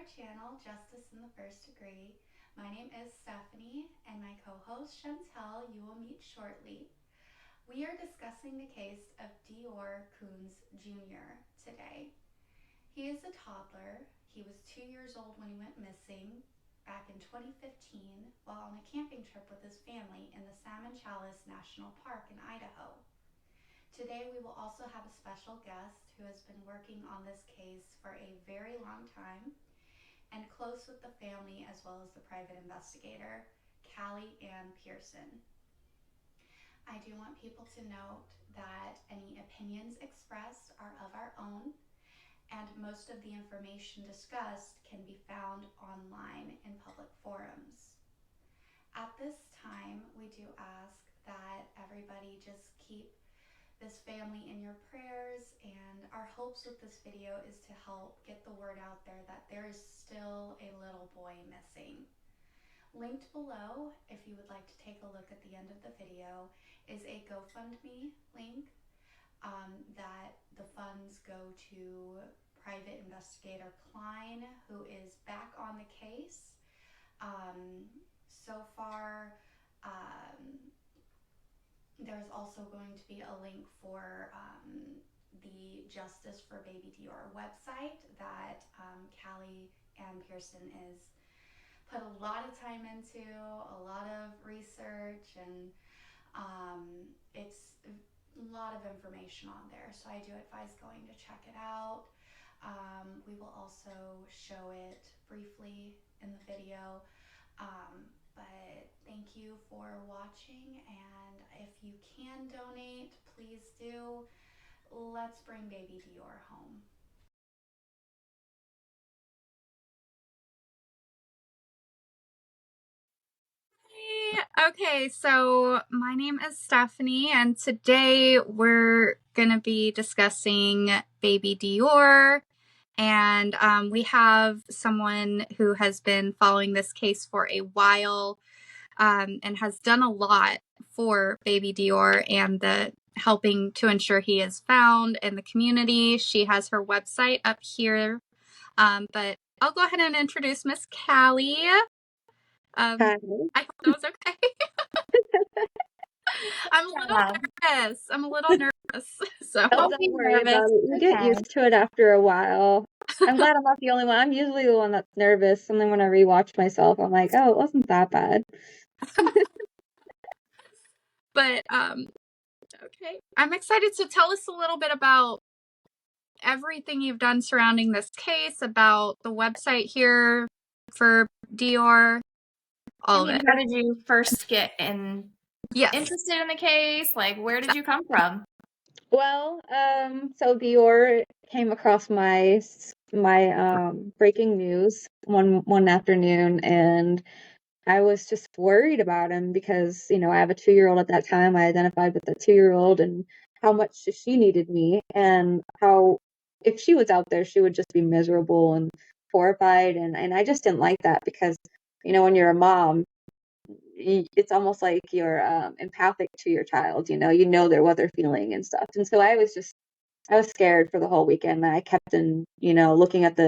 our channel, Justice in the First Degree. My name is Stephanie, and my co-host Shantel you will meet shortly. We are discussing the case of Deorr Kunz Jr. today. He is a toddler. He was 2 years old when he went missing back in 2015 while on a camping trip with his family in the Salmon Chalice National Park in Idaho. Today we will also have a special guest who has been working on this case for a very long time and close with the family as well as the private investigator, Kali Pearson. I do want people to note that any opinions expressed are of our own, and most of the information discussed can be found online in public forums. At this time, we do ask that everybody just keep this family in your prayers, and our hopes with this video is to help get the word out there that there is still a little boy missing. Linked below, if you would like to take a look at the end of the video, is a GoFundMe link that the funds go to private investigator Klein, who is back on the case. So far, there's also going to be a link for the Justice for Baby Deorr website that Kali Pearson is put a lot of time into, a lot of research, and it's a lot of information on there. So I do advise going to check it out. We will also show it briefly in the video. But thank you for watching, and if you can donate, please do. Let's bring baby Deorr home. Okay, so my name is Stephanie, and today we're gonna be discussing baby Deorr, and we have someone who has been following this case for a while, and has done a lot for baby Deorr and the helping to ensure he is found in the community. She has her website up here, but I'll go ahead and introduce Miss Kali. Hi. I hope that was okay. I'm a little nervous. So don't worry about it. You get used to it after a while. I'm glad I'm not the only one. I'm usually the one that's nervous, and then when I rewatch myself, I'm like, oh, it wasn't that bad. But okay. I'm excited to tell us a little bit about everything you've done surrounding this case, about the website here for Deorr, all of it. How did you first get interested in the case? Like, where did you come from? Well, so Deorr came across my breaking news one afternoon, and I was just worried about him because, I have a 2-year-old at that time. I identified with the 2-year-old and how much she needed me, and how if she was out there, she would just be miserable and horrified. And I just didn't like that because, when you're a mom, it's almost like you're empathic to your child, what they're feeling and stuff. And so I was scared for the whole weekend. I kept looking at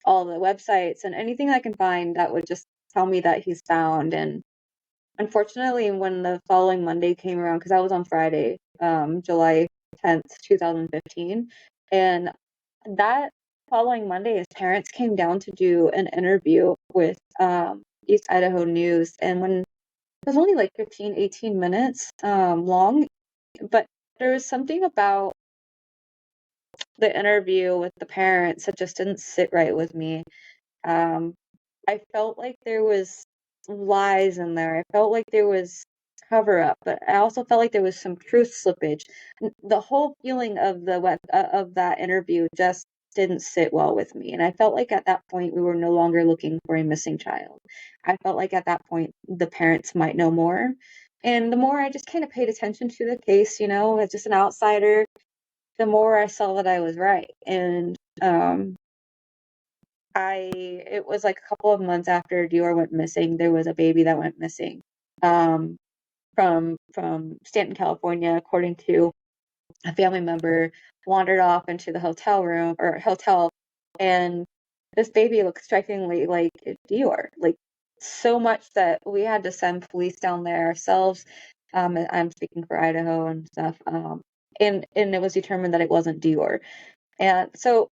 all the websites and anything I can find that would just tell me that he's found. And unfortunately, when the following Monday came around, because I was on Friday, July 10th, 2015, and that following Monday, his parents came down to do an interview with East Idaho News, and when it was only like 15, 18 minutes long, but there was something about the interview with the parents that just didn't sit right with me. I felt like there was lies in there. I felt like there was cover up, but I also felt like there was some truth slippage. The whole feeling of of that interview just didn't sit well with me, and I felt like at that point we were no longer looking for a missing child. I felt like at that point the parents might know more, and the more I just kind of paid attention to the case, as just an outsider, the more I saw that I was right. And it was like a couple of months after Deorr went missing, there was a baby that went missing from Stanton, California, according to a family member, wandered off into the hotel room or hotel, and this baby looks strikingly like Deorr, like so much that we had to send police down there ourselves. And I'm speaking for Idaho and stuff. And it was determined that it wasn't Deorr. And so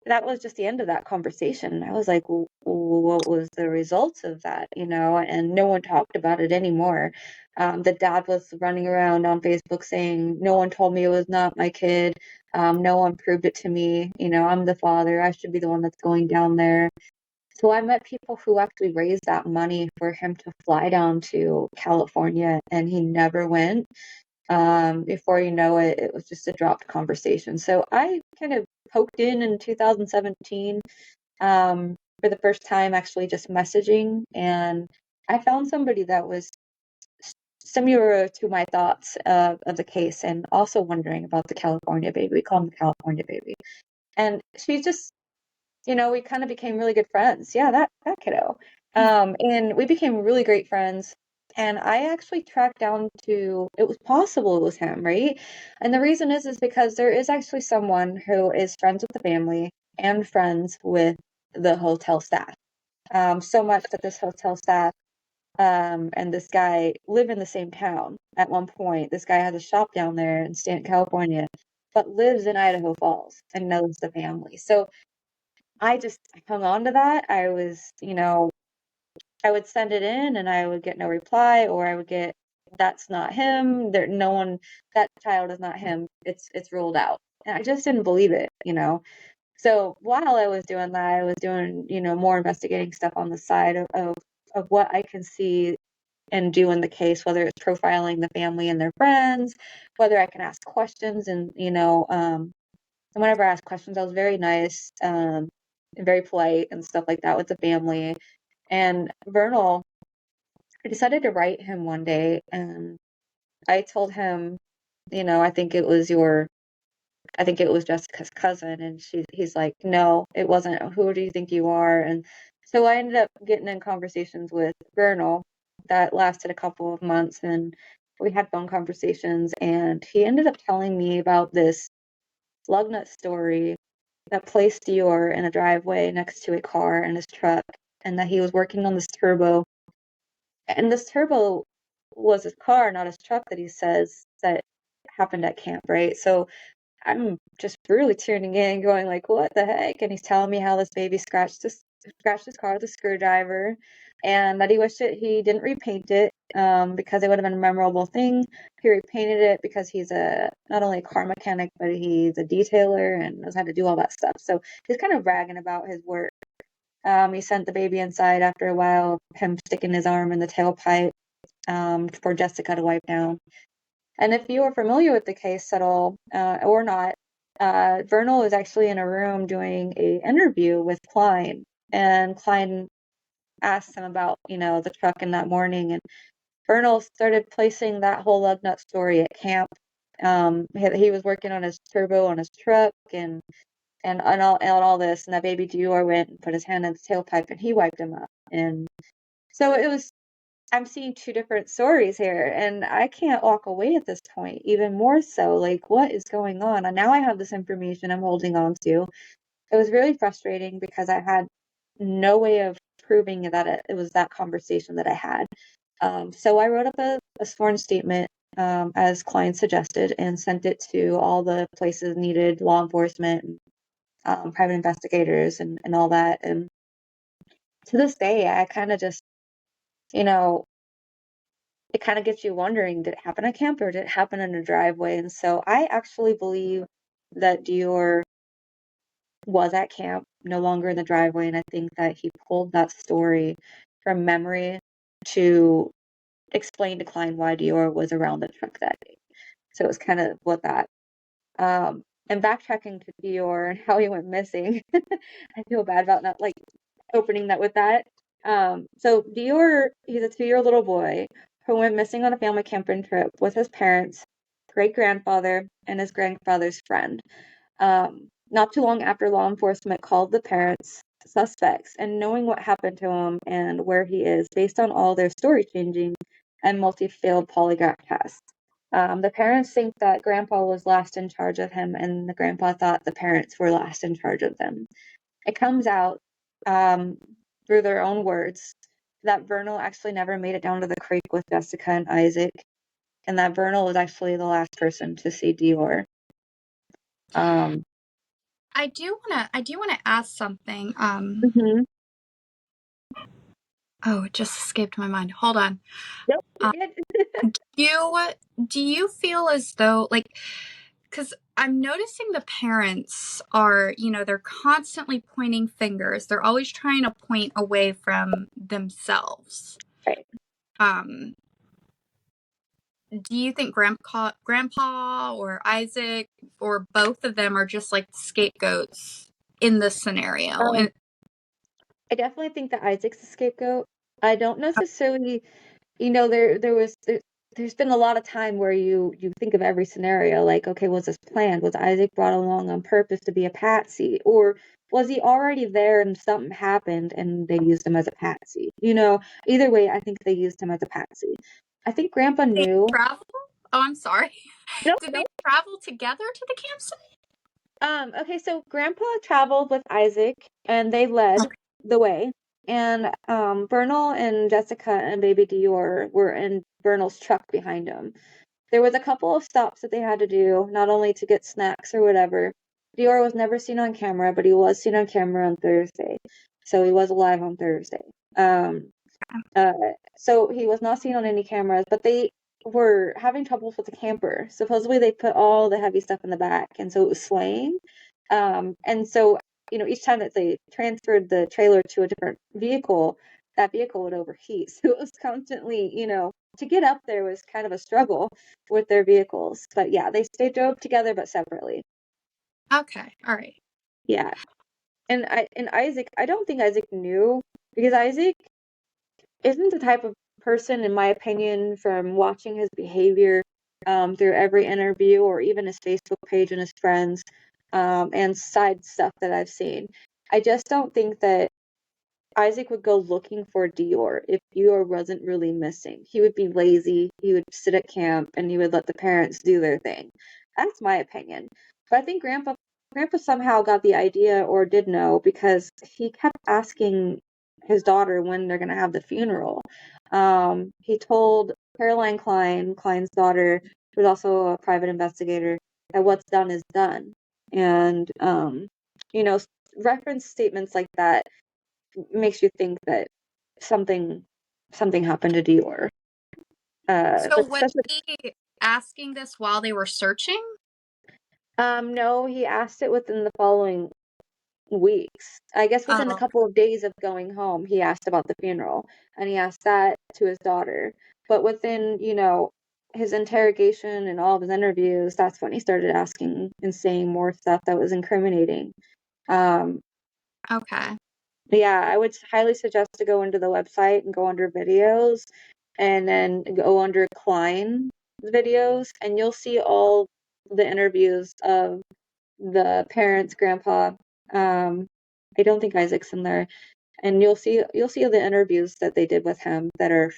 that was just the end of that conversation. I was like, well, what was the results of that, And no one talked about it anymore. The dad was running around on Facebook saying, no one told me it was not my kid. No one proved it to me. I'm the father. I should be the one that's going down there. So I met people who actually raised that money for him to fly down to California, and he never went. Before you know it, it was just a dropped conversation. So I kind of poked in 2017 for the first time, actually just messaging, and I found somebody that was similar to my thoughts of the case, and also wondering about the California baby. We call him the California baby. And she's just, we kind of became really good friends. Yeah, that kiddo. And we became really great friends. And I actually tracked down to, it was possible it was him, right? And the reason is because there is actually someone who is friends with the family and friends with the hotel staff. So much that this hotel staff and this guy live in the same town at one point. This guy has a shop down there in Stanton, California, but lives in Idaho Falls and knows the family. So I hung on to that. I was, I would send it in and I would get no reply, or I would get, that's not him. No one, that child is not him. It's ruled out. And I just didn't believe it. So while I was doing that, I was doing, more investigating stuff on the side of what I can see and do in the case, whether it's profiling the family and their friends, whether I can ask questions and, and whenever I asked questions, I was very nice, and very polite and stuff like that with the family. And Vernal, I decided to write him one day, and I told him, I think it was Jessica's cousin, and he's like, no, it wasn't. Who do you think you are? And so I ended up getting in conversations with Vernal that lasted a couple of months, and we had phone conversations, and he ended up telling me about this lug nut story that placed Deorr in a driveway next to a car and his truck, and that he was working on this turbo. And this turbo was his car, not his truck, that he says that happened at camp, right? So I'm just really tuning in, going like, what the heck? And he's telling me how this baby scratched his car with a screwdriver, and that he wished he didn't repaint it because it would have been a memorable thing. He repainted it because he's not only a car mechanic, but he's a detailer and knows how to do all that stuff. So he's kind of bragging about his work. He sent the baby inside after a while, him sticking his arm in the tailpipe for Jessica to wipe down. And if you are familiar with the case at all, or not, Vernal was actually in a room doing an interview with Klein, and Klein asked him about, the truck in that morning, and Vernal started placing that whole lug nut story at camp. He was working on his turbo on his truck, and all this, and that baby Deorr went and put his hand in the tailpipe, and he wiped him up. And so I'm seeing two different stories here, and I can't walk away at this point, even more so. Like, what is going on? And now I have this information I'm holding on to. It was really frustrating because I had no way of proving that it was that conversation that I had. So I wrote up a sworn statement, as Klein suggested, and sent it to all the places needed, law enforcement, private investigators, and all that. And to this day, I kind of just, it kind of gets you wondering, did it happen at camp or did it happen in a driveway? And so I actually believe that Deorr was at camp, no longer in the driveway. And I think that he pulled that story from memory to explain to Klein why Deorr was around the truck that day. So it was kind of what that. And backtracking to Deorr and how he went missing, I feel bad about not like opening that with that. So Deorr, he's a 2-year little boy who went missing on a family camping trip with his parents, great-grandfather, and his grandfather's friend. Not too long after law enforcement called the parents suspects, and knowing what happened to him and where he is based on all their story changing and multi-failed polygraph tests. The parents think that grandpa was last in charge of him, and the grandpa thought the parents were last in charge of them. it comes out through their own words that Vernal actually never made it down to the creek with Jessica and Isaac, and that Vernal was actually the last person to see Deorr. I do wanna ask something. Mhm. Oh, it just escaped my mind. Hold on. Nope, Um, you're good. do you feel as though, like, because I'm noticing the parents are, they're constantly pointing fingers. They're always trying to point away from themselves. Right. Do you think grandpa or Isaac or both of them are just like scapegoats in this scenario? And I definitely think that Isaac's a scapegoat. I don't necessarily, there's been a lot of time where you think of every scenario like, okay, was this planned? Was Isaac brought along on purpose to be a patsy, or was he already there and something happened and they used him as a patsy? Either way, I think they used him as a patsy. I think Grandpa they knew. travel? Oh, I'm sorry. No, Did no. they travel together to the campsite? Okay, so Grandpa traveled with Isaac and they led the way. And Vernal and Jessica and baby Deorr were in Vernal's truck behind him. There was a couple of stops that they had to do, not only to get snacks or whatever. Deorr was never seen on camera, but he was seen on camera on Thursday. So he was alive on Thursday. So he was not seen on any cameras, but they were having troubles with the camper. Supposedly they put all the heavy stuff in the back, and so it was swaying. And so, each time that they transferred the trailer to a different vehicle, that vehicle would overheat. So it was constantly, to get up there was kind of a struggle with their vehicles. But yeah, they drove together but separately. Okay, all right. Yeah. And Isaac, I don't think Isaac knew, because Isaac isn't the type of person, in my opinion, from watching his behavior through every interview or even his Facebook page and his friends and side stuff that I've seen. I just don't think that Isaac would go looking for Deorr if Deorr wasn't really missing. He would be lazy, he would sit at camp, and he would let the parents do their thing. That's my opinion. But I think Grandpa somehow got the idea or did know, because he kept asking his daughter when they're going to have the funeral. He told Caroline Klein's daughter, who's also a private investigator, that what's done is done. And, reference statements like that makes you think that something happened to Deorr. So was he asking this while they were searching? No, he asked it within the following weeks. I guess within a couple of days of going home, he asked about the funeral, and he asked that to his daughter. But within, his interrogation and all of his interviews, that's when he started asking and saying more stuff that was incriminating. Okay. Yeah, I would highly suggest to go into the website and go under videos, and then go under Klein's videos, and you'll see all the interviews of the parents, Grandpa. I don't think Isaac's in there, and you'll see the interviews that they did with him that are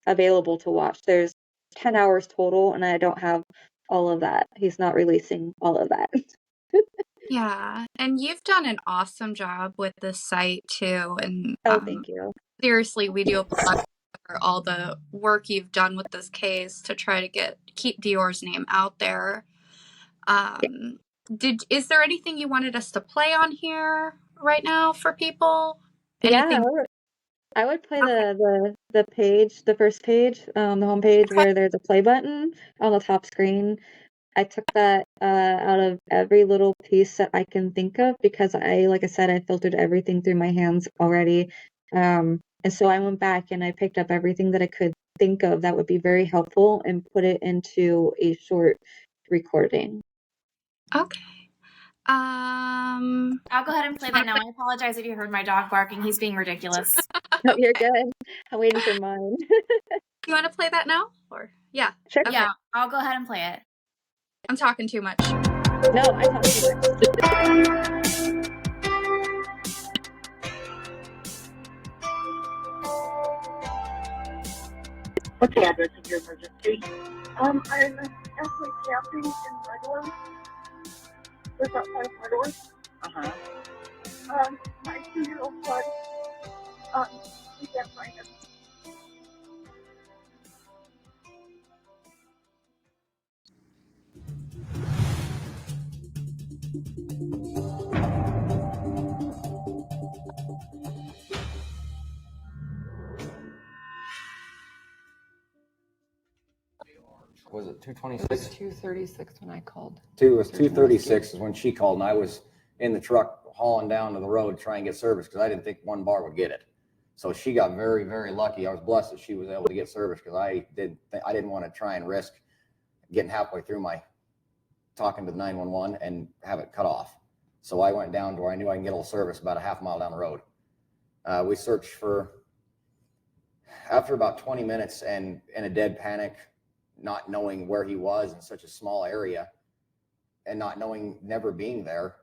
available to watch. There's 10 hours total, and I don't have all of that. He's not releasing all of that. Yeah, and you've done an awesome job with this site too, and Thank you. seriously, we do applaud for all the work you've done with this case to try to keep Deorr's name out there. Is there anything you wanted us to play on here right now for people? Anything? Yeah, I would play the page, the first page, the home page, where there's a play button on the top screen. I took that out of every little piece that I can think of, because like I said, I filtered everything through my hands already. And so I went back and I picked up everything that I could think of that would be very helpful and put it into a short recording. Okay. I'll go ahead and play that now. I apologize if you heard my dog barking. He's being ridiculous. No, you're good. I'm waiting for mine. You want to play that now? Or yeah. Sure. Okay. Yeah, I'll go ahead and play it. I'm talking too much. No, I talk too much. What's the address of your emergency? I'm actually camping in Redwood. Just outside of Redwood. My 2-year-old son, we can't find him. Was it It 2:26? was 2:36 when I called. It was 2:36 is when she called, and I was in the truck hauling down to the road to try and get service because I didn't think one bar would get it. So she got very, very lucky. I was blessed that she was able to get service because I didn't want to try and risk getting halfway through my talking to 911 and have it cut off. So I went down to where I knew I can get a little service about a half mile down the road. We searched after about 20 minutes and in a dead panic, not knowing where he was in such a small area and not knowing, never being there,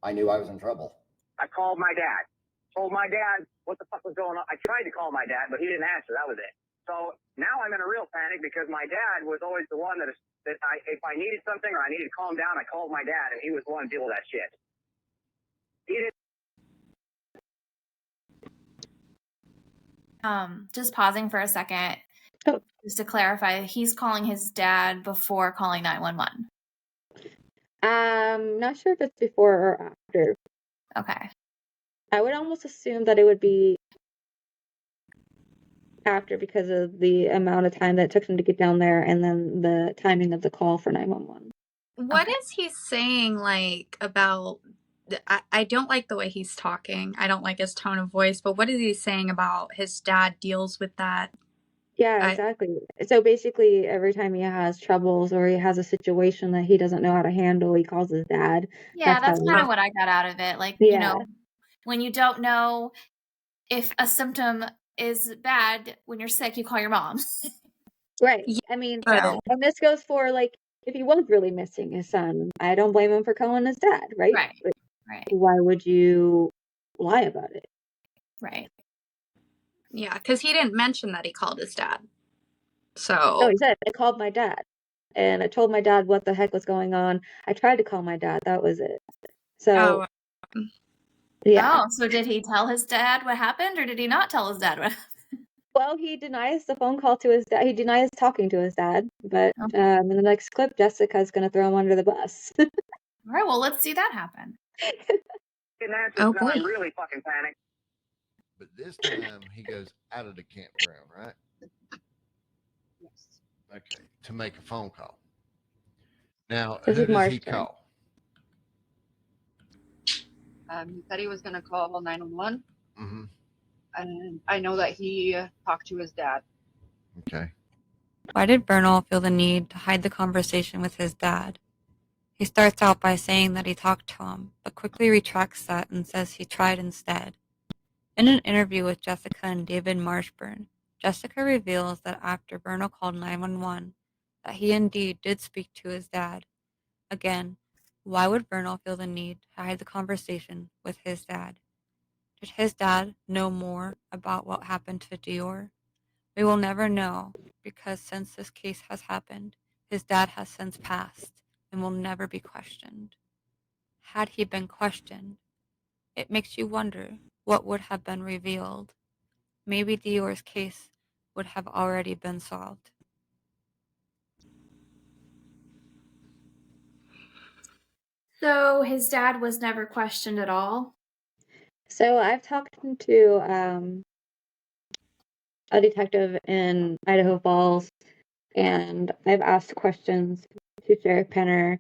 I knew I was in trouble. I called my dad, told my dad what the fuck was going on. I tried to call my dad, but he didn't answer. That was it. So now I'm in a real panic because my dad was always the one if I needed something or I needed to calm down, I called my dad, and he was the one to deal with that shit. He didn't. Just pausing for a second. Oh. Just to clarify, he's calling his dad before calling 911. Not sure if it's before or after. Okay. I would almost assume that it would be after because of the amount of time that it took him to get down there and then the timing of the call for 911. What is he saying, like, about... I don't like the way he's talking. I don't like his tone of voice, but what is he saying about his dad deals with that? Yeah, exactly. So basically, every time he has troubles or he has a situation that he doesn't know how to handle, he calls his dad. Yeah, that's how kind of what I got out of it. Like, Yeah. when you don't know if a symptom is bad when you're sick, you call your mom. Right. Yeah, I mean, but- and this goes for, like, if he was really missing his son, I don't blame him for calling his dad, right? Right. Why would you lie about it? Right. Yeah, because he didn't mention that he called his dad. No, So he said, I called my dad. And I told my dad what the heck was going on. I tried to call my dad. That was it. So, yeah. Oh, so did he tell his dad what happened, or did he not tell his dad what happened? Well, he denies the phone call to his dad. He denies talking to his dad. But in the next clip, Jessica's going to throw him under the bus. All right, well, let's see that happen. Didn't answer. Oh, Now boy. I'm really fucking panicked. But this time he goes out of the campground, right? Yes. Okay, to make a phone call. Now, This who is does Mark's he turn. call? He said he was going to call 911, Mm-hmm. and I know that he talked to his dad. Okay. Why did Vernal feel the need to hide the conversation with his dad? He starts out by saying that he talked to him, but quickly retracts that and says he tried instead. In an interview with Jessica and David Marshburn, Jessica reveals that after Vernal called 911, that he indeed did speak to his dad. Again, why would Vernal feel the need to hide the conversation with his dad? Did his dad know more about what happened to Deorr? We will never know, because since this case has happened, his dad has since passed and will never be questioned. Had he been questioned, it makes you wonder what would have been revealed. Maybe Deorr's case would have already been solved. So his dad was never questioned at all? So I've talked to a detective in Idaho Falls, and I've asked questions to Sheriff Penner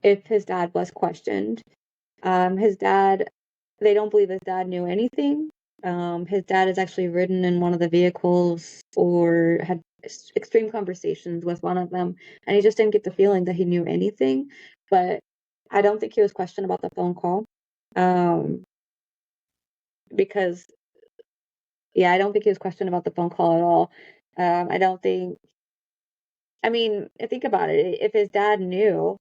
if his dad was questioned. His dad, they don't believe his dad knew anything. His dad is actually ridden in one of the vehicles or had extreme conversations with one of them, and he just didn't get the feeling that he knew anything. But I don't think he was questioned about the phone call. Because, yeah, I don't think he was questioned about the phone call at all. I don't think, I mean, think about it. If his dad knew,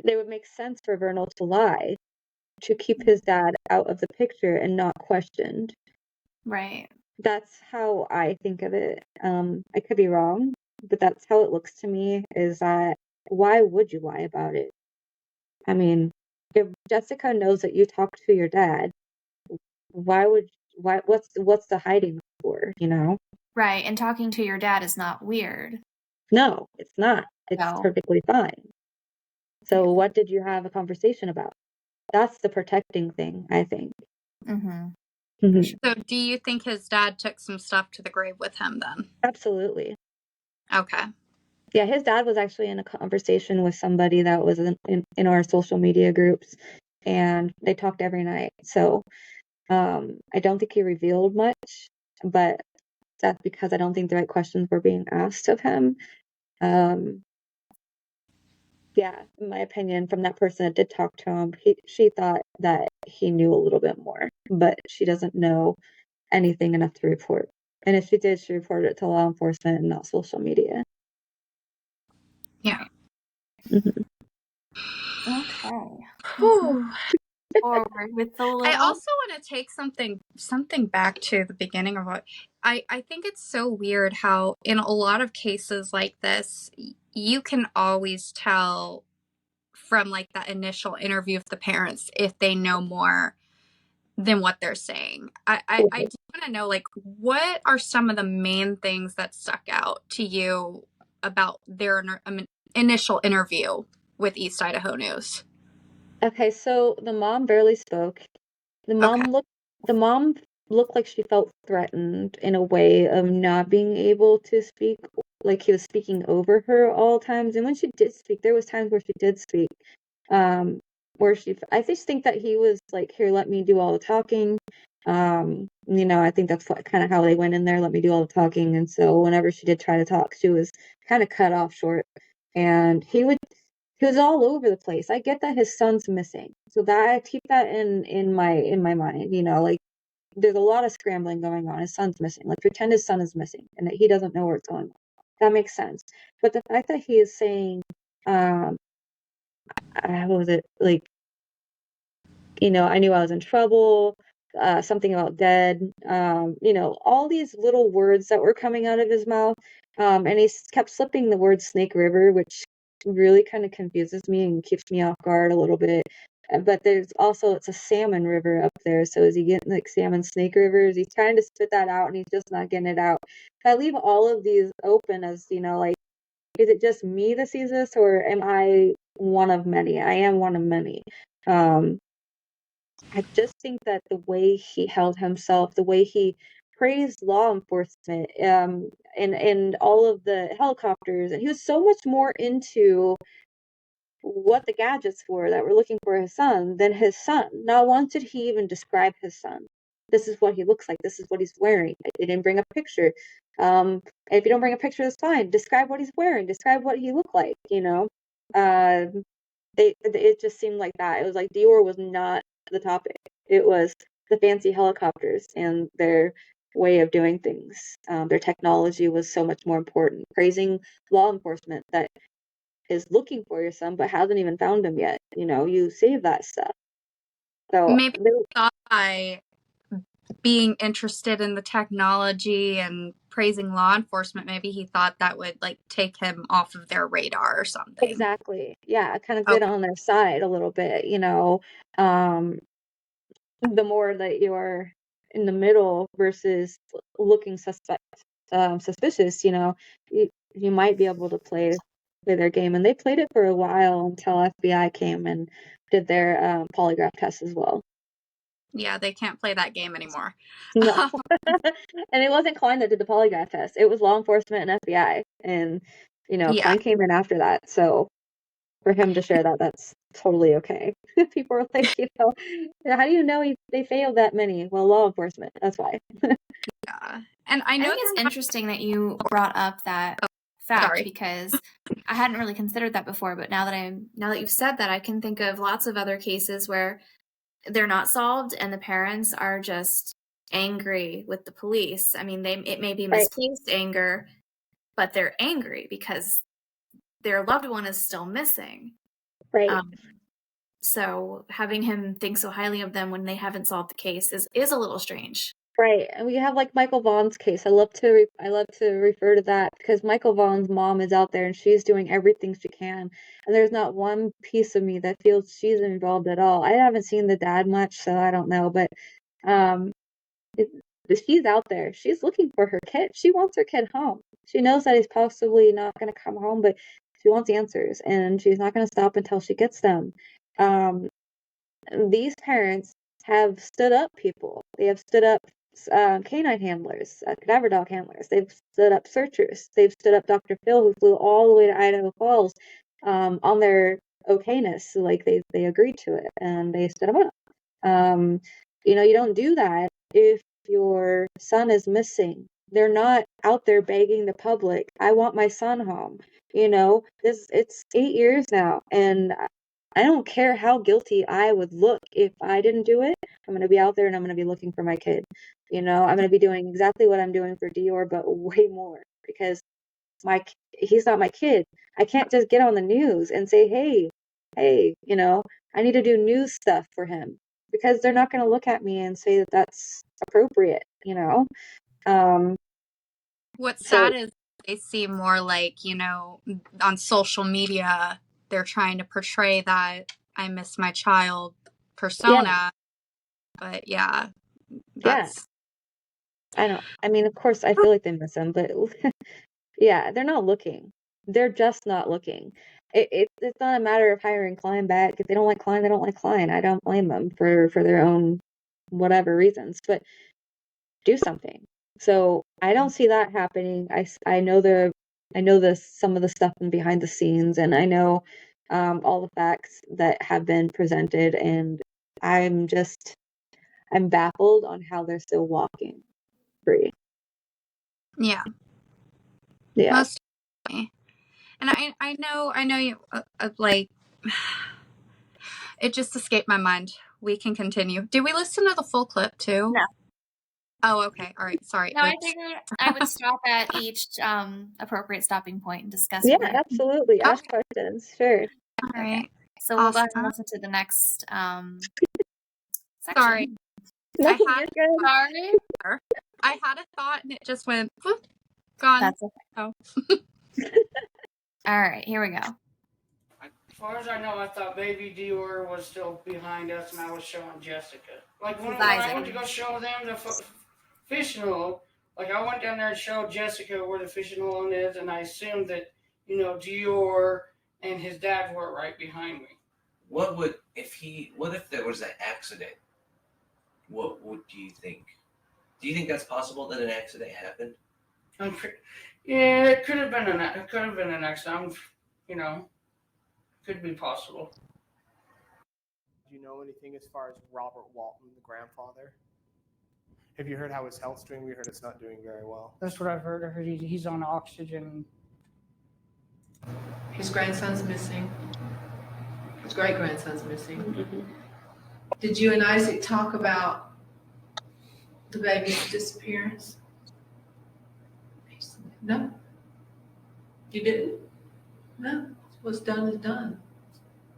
it would make sense for Vernal to lie, to keep his dad out of the picture and not questioned. Right. That's how I think of it. I could be wrong, but that's how it looks to me, is that why would you lie about it? I mean, if Jessica knows that you talked to your dad, what's the hiding for, you know? Right. And talking to your dad is not weird. No, it's not. It's No. perfectly fine. So Yeah. what did you have a conversation about? That's the protecting thing, I think. Mm-hmm. Sure. So do you think his dad took some stuff to the grave with him then? Absolutely. Okay. Yeah, his dad was actually in a conversation with somebody that was in our social media groups, and they talked every night. So I don't think he revealed much, but that's because I don't think the right questions were being asked of him. Yeah, in my opinion, from that person that did talk to him, she thought that he knew a little bit more, but she doesn't know anything enough to report. And if she did, she reported it to law enforcement and not social media. Yeah. Mm-hmm. Okay. Whew. Forward with the little. I also want to take something back to the beginning of what I think it's so weird how in a lot of cases like this, you can always tell from like that initial interview of the parents if they know more than what they're saying. I do want to know, like, what are some of the main things that stuck out to you about their initial interview with East Idaho News? Okay, so the mom barely spoke. The Okay. mom looked like she felt threatened in a way of not being able to speak, like he was speaking over her all times. And when she did speak, there was times where she did speak, where I just think that he was like, here, let me do all the talking. You know, I think that's kind of how they went in there, let me do all the talking. And so whenever she did try to talk, she was kind of cut off short. And he was all over the place. I get that his son's missing, so that I keep that in my mind. You know, like there's a lot of scrambling going on. His son's missing. Like pretend his son is missing and that he doesn't know where it's going on. That makes sense. But the fact that he is saying, what was it like? You know, I knew I was in trouble. Something about dead. You know, all these little words that were coming out of his mouth. And he kept slipping the word Snake River, which really kind of confuses me and keeps me off guard a little bit. But there's also, it's a salmon river up there. So is he getting like salmon snake rivers? He's trying to spit that out and he's just not getting it out. I leave all of these open as, you know, like, is it just me that sees this or am I one of many? I am one of many. I just think that the way he held himself, the way he praised law enforcement, and all of the helicopters, and he was so much more into what the gadgets were that were looking for his son than his son. Not once did he even describe his son. This is what he looks like. This is what he's wearing. They didn't bring a picture. If you don't bring a picture, that's fine. Describe what he's wearing. Describe what he looked like. You know, it just seemed like that. It was like Deorr was not the topic. It was the fancy helicopters and their way of doing things. Their technology was so much more important. Praising law enforcement that is looking for your son but hasn't even found him yet. You know, you save that stuff. So Maybe thought by being interested in the technology and praising law enforcement, maybe he thought that would like take him off of their radar or something. Exactly. Yeah, kind of get on their side a little bit, you know. The more that you're in the middle versus looking suspicious, you know, you might be able to play their game. And they played it for a while until FBI came and did their polygraph test as well. Yeah, they can't play that game anymore. No. And it wasn't Klein that did the polygraph test. It was law enforcement and FBI. And, you know, Yeah. Klein came in after that. So for him to share that, that's totally okay. People are like, you know, how do you know they failed that many? Well, law enforcement. That's why. Yeah. And I know think it's interesting that you brought up that fact because I hadn't really considered that before, but now that you've said that, I can think of lots of other cases where they're not solved and the parents are just angry with the police. I mean, it may be misplaced anger, but they're angry because their loved one is still missing. Right. So having him think so highly of them when they haven't solved the case is a little strange. Right, and we have like Michael Vaughn's case. I love to refer to that because Michael Vaughn's mom is out there and she's doing everything she can, and there's not one piece of me that feels she's involved at all. I haven't seen the dad much, so I don't know, but um, it, she's out there. She's looking for her kid. She wants her kid home. She knows that he's possibly not going to come home, but she wants answers, and she's not going to stop until she gets them. These parents have stood up people. They have stood up canine handlers, cadaver dog handlers. They've stood up searchers. They've stood up Dr. Phil, who flew all the way to Idaho Falls on their okayness. Like they agreed to it and they stood them up. You don't do that if your son is missing. They're not out there begging the public, I want my son home. It's 8 years now, and I don't care how guilty I would look if I didn't do it. I'm going to be out there and I'm going to be looking for my kid. I'm going to be doing exactly what I'm doing for Deorr, but way more because he's not my kid. I can't just get on the news and say, hey, I need to do news stuff for him because they're not going to look at me and say that that's appropriate. What's sad is they seem more like, on social media, they're trying to portray that I miss my child persona. Yeah. But yeah, that's... I know. I mean, of course, I feel like they miss him, but yeah, they're not looking. They're just not looking. It's not a matter of hiring Klein back. If they don't like Klein, they don't like Klein. I don't blame them for their own whatever reasons, but do something. So I don't see that happening. I know some of the stuff behind the scenes, and I know all the facts that have been presented, and I'm baffled on how they're still walking free. Yeah. Most definitely. And I know you like it just escaped my mind. We can continue. Did we listen to the full clip too? No. Oh, okay. All right. Sorry. No, I figured I would stop at each appropriate stopping point and discuss. Yeah, absolutely. Ask questions. Sure. All right. Okay. So we'll go ahead and listen to the next section. Sorry. No, I had a thought and it just went whoop, gone. That's okay. Oh. All right, here we go. As far as I know, I thought baby Deorr was still behind us, and I was showing Jessica. Like when I went to go show them the fishing hole, like I went down there and showed Jessica where the fishing hole is, and I assumed that Deorr and his dad were right behind me. What if there was an accident? What do you think? Do you think that's possible that an accident happened? Yeah, it could have been an accident. Could be possible. Do you know anything as far as Robert Walton, the grandfather? Have you heard how his health's doing? We heard it's not doing very well. That's what I've heard. I heard he's on oxygen. His grandson's missing. His great-grandson's missing. Mm-hmm. Did you and Isaac talk about the baby's disappearance? No. You didn't? No. What's done is done.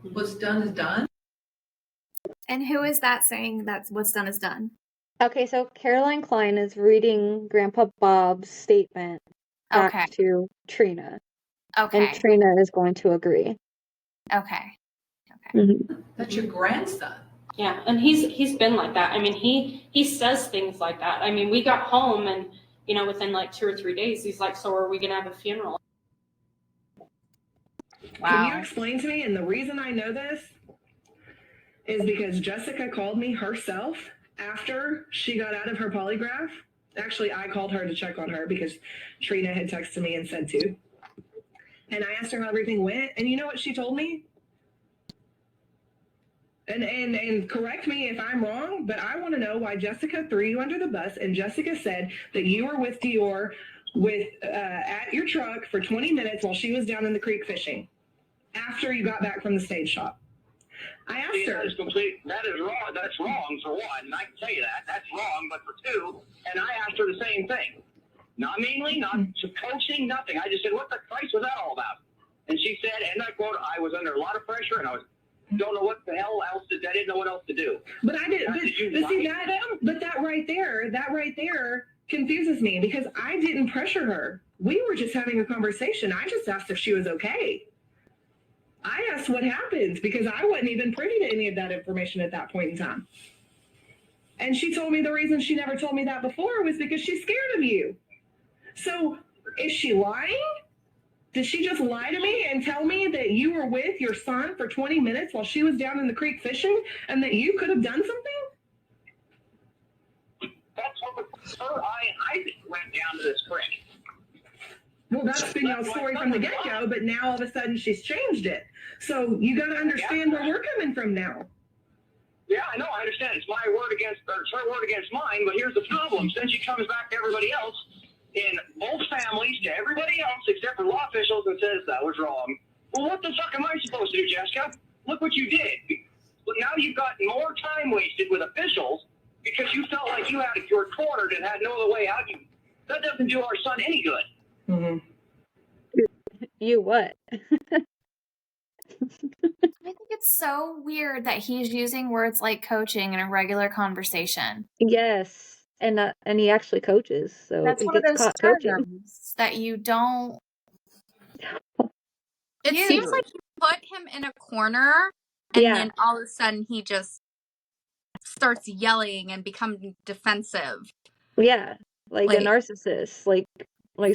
What's done is done. And who is that saying that what's done is done? Okay, so Caroline Klein is reading Grandpa Bob's statement back to Trina. Okay. And Trina is going to agree. Okay. Mm-hmm. That's your grandson. Yeah, and he's been like that. I mean, he says things like that. I mean, we got home and, within like 2 or 3 days, he's like, so are we going to have a funeral? Wow. Can you explain to me? And the reason I know this is because Jessica called me herself after she got out of her polygraph. Actually, I called her to check on her because Trina had texted me and said to. And I asked her how everything went. And you know what she told me? And correct me if I'm wrong, but I want to know why Jessica threw you under the bus. And Jessica said that you were with Deorr at your truck for 20 minutes while she was down in the creek fishing after you got back from the stage shop. I asked her. That is wrong. That's wrong for one. And I can tell you that. That's wrong. But for two, and I asked her the same thing. Not meanly, not coaching, nothing. I just said, what the Christ was that all about? And she said, and I quote, I was under a lot of pressure and I was don't know what the hell else to, I didn't know what else to do. But I didn't. Did you But see lie to that. them? But that right there confuses me because I didn't pressure her. We were just having a conversation. I just asked if she was okay. I asked what happened because I wasn't even privy to any of that information at that point in time. And she told me the reason she never told me that before was because she's scared of you. So is she lying? Did she just lie to me and tell me that you were with your son for 20 minutes while she was down in the creek fishing and that you could have done something? That's what her, I went down to this creek. Well, that's been y'all's story from the get-go, but now all of a sudden she's changed it. So you got to understand where we're coming from now. Yeah, I know, I understand. It's my word against, or it's her word against mine, but here's the problem. Since she comes back to everybody else, in both families, to everybody else except for law officials, and says that was wrong. Well, what the fuck am I supposed to do, Jessica? Look what you did. But now you've got more time wasted with officials because you felt like you were cornered and had no other way out. That doesn't do our son any good. Mm-hmm. You what? I think it's so weird that he's using words like coaching in a regular conversation. Yes. And he actually coaches, so That's he one of gets those caught coaching. terms that you don't It use. seems like you put him in a corner, and then all of a sudden he just starts yelling and becoming defensive. Yeah, like a narcissist, like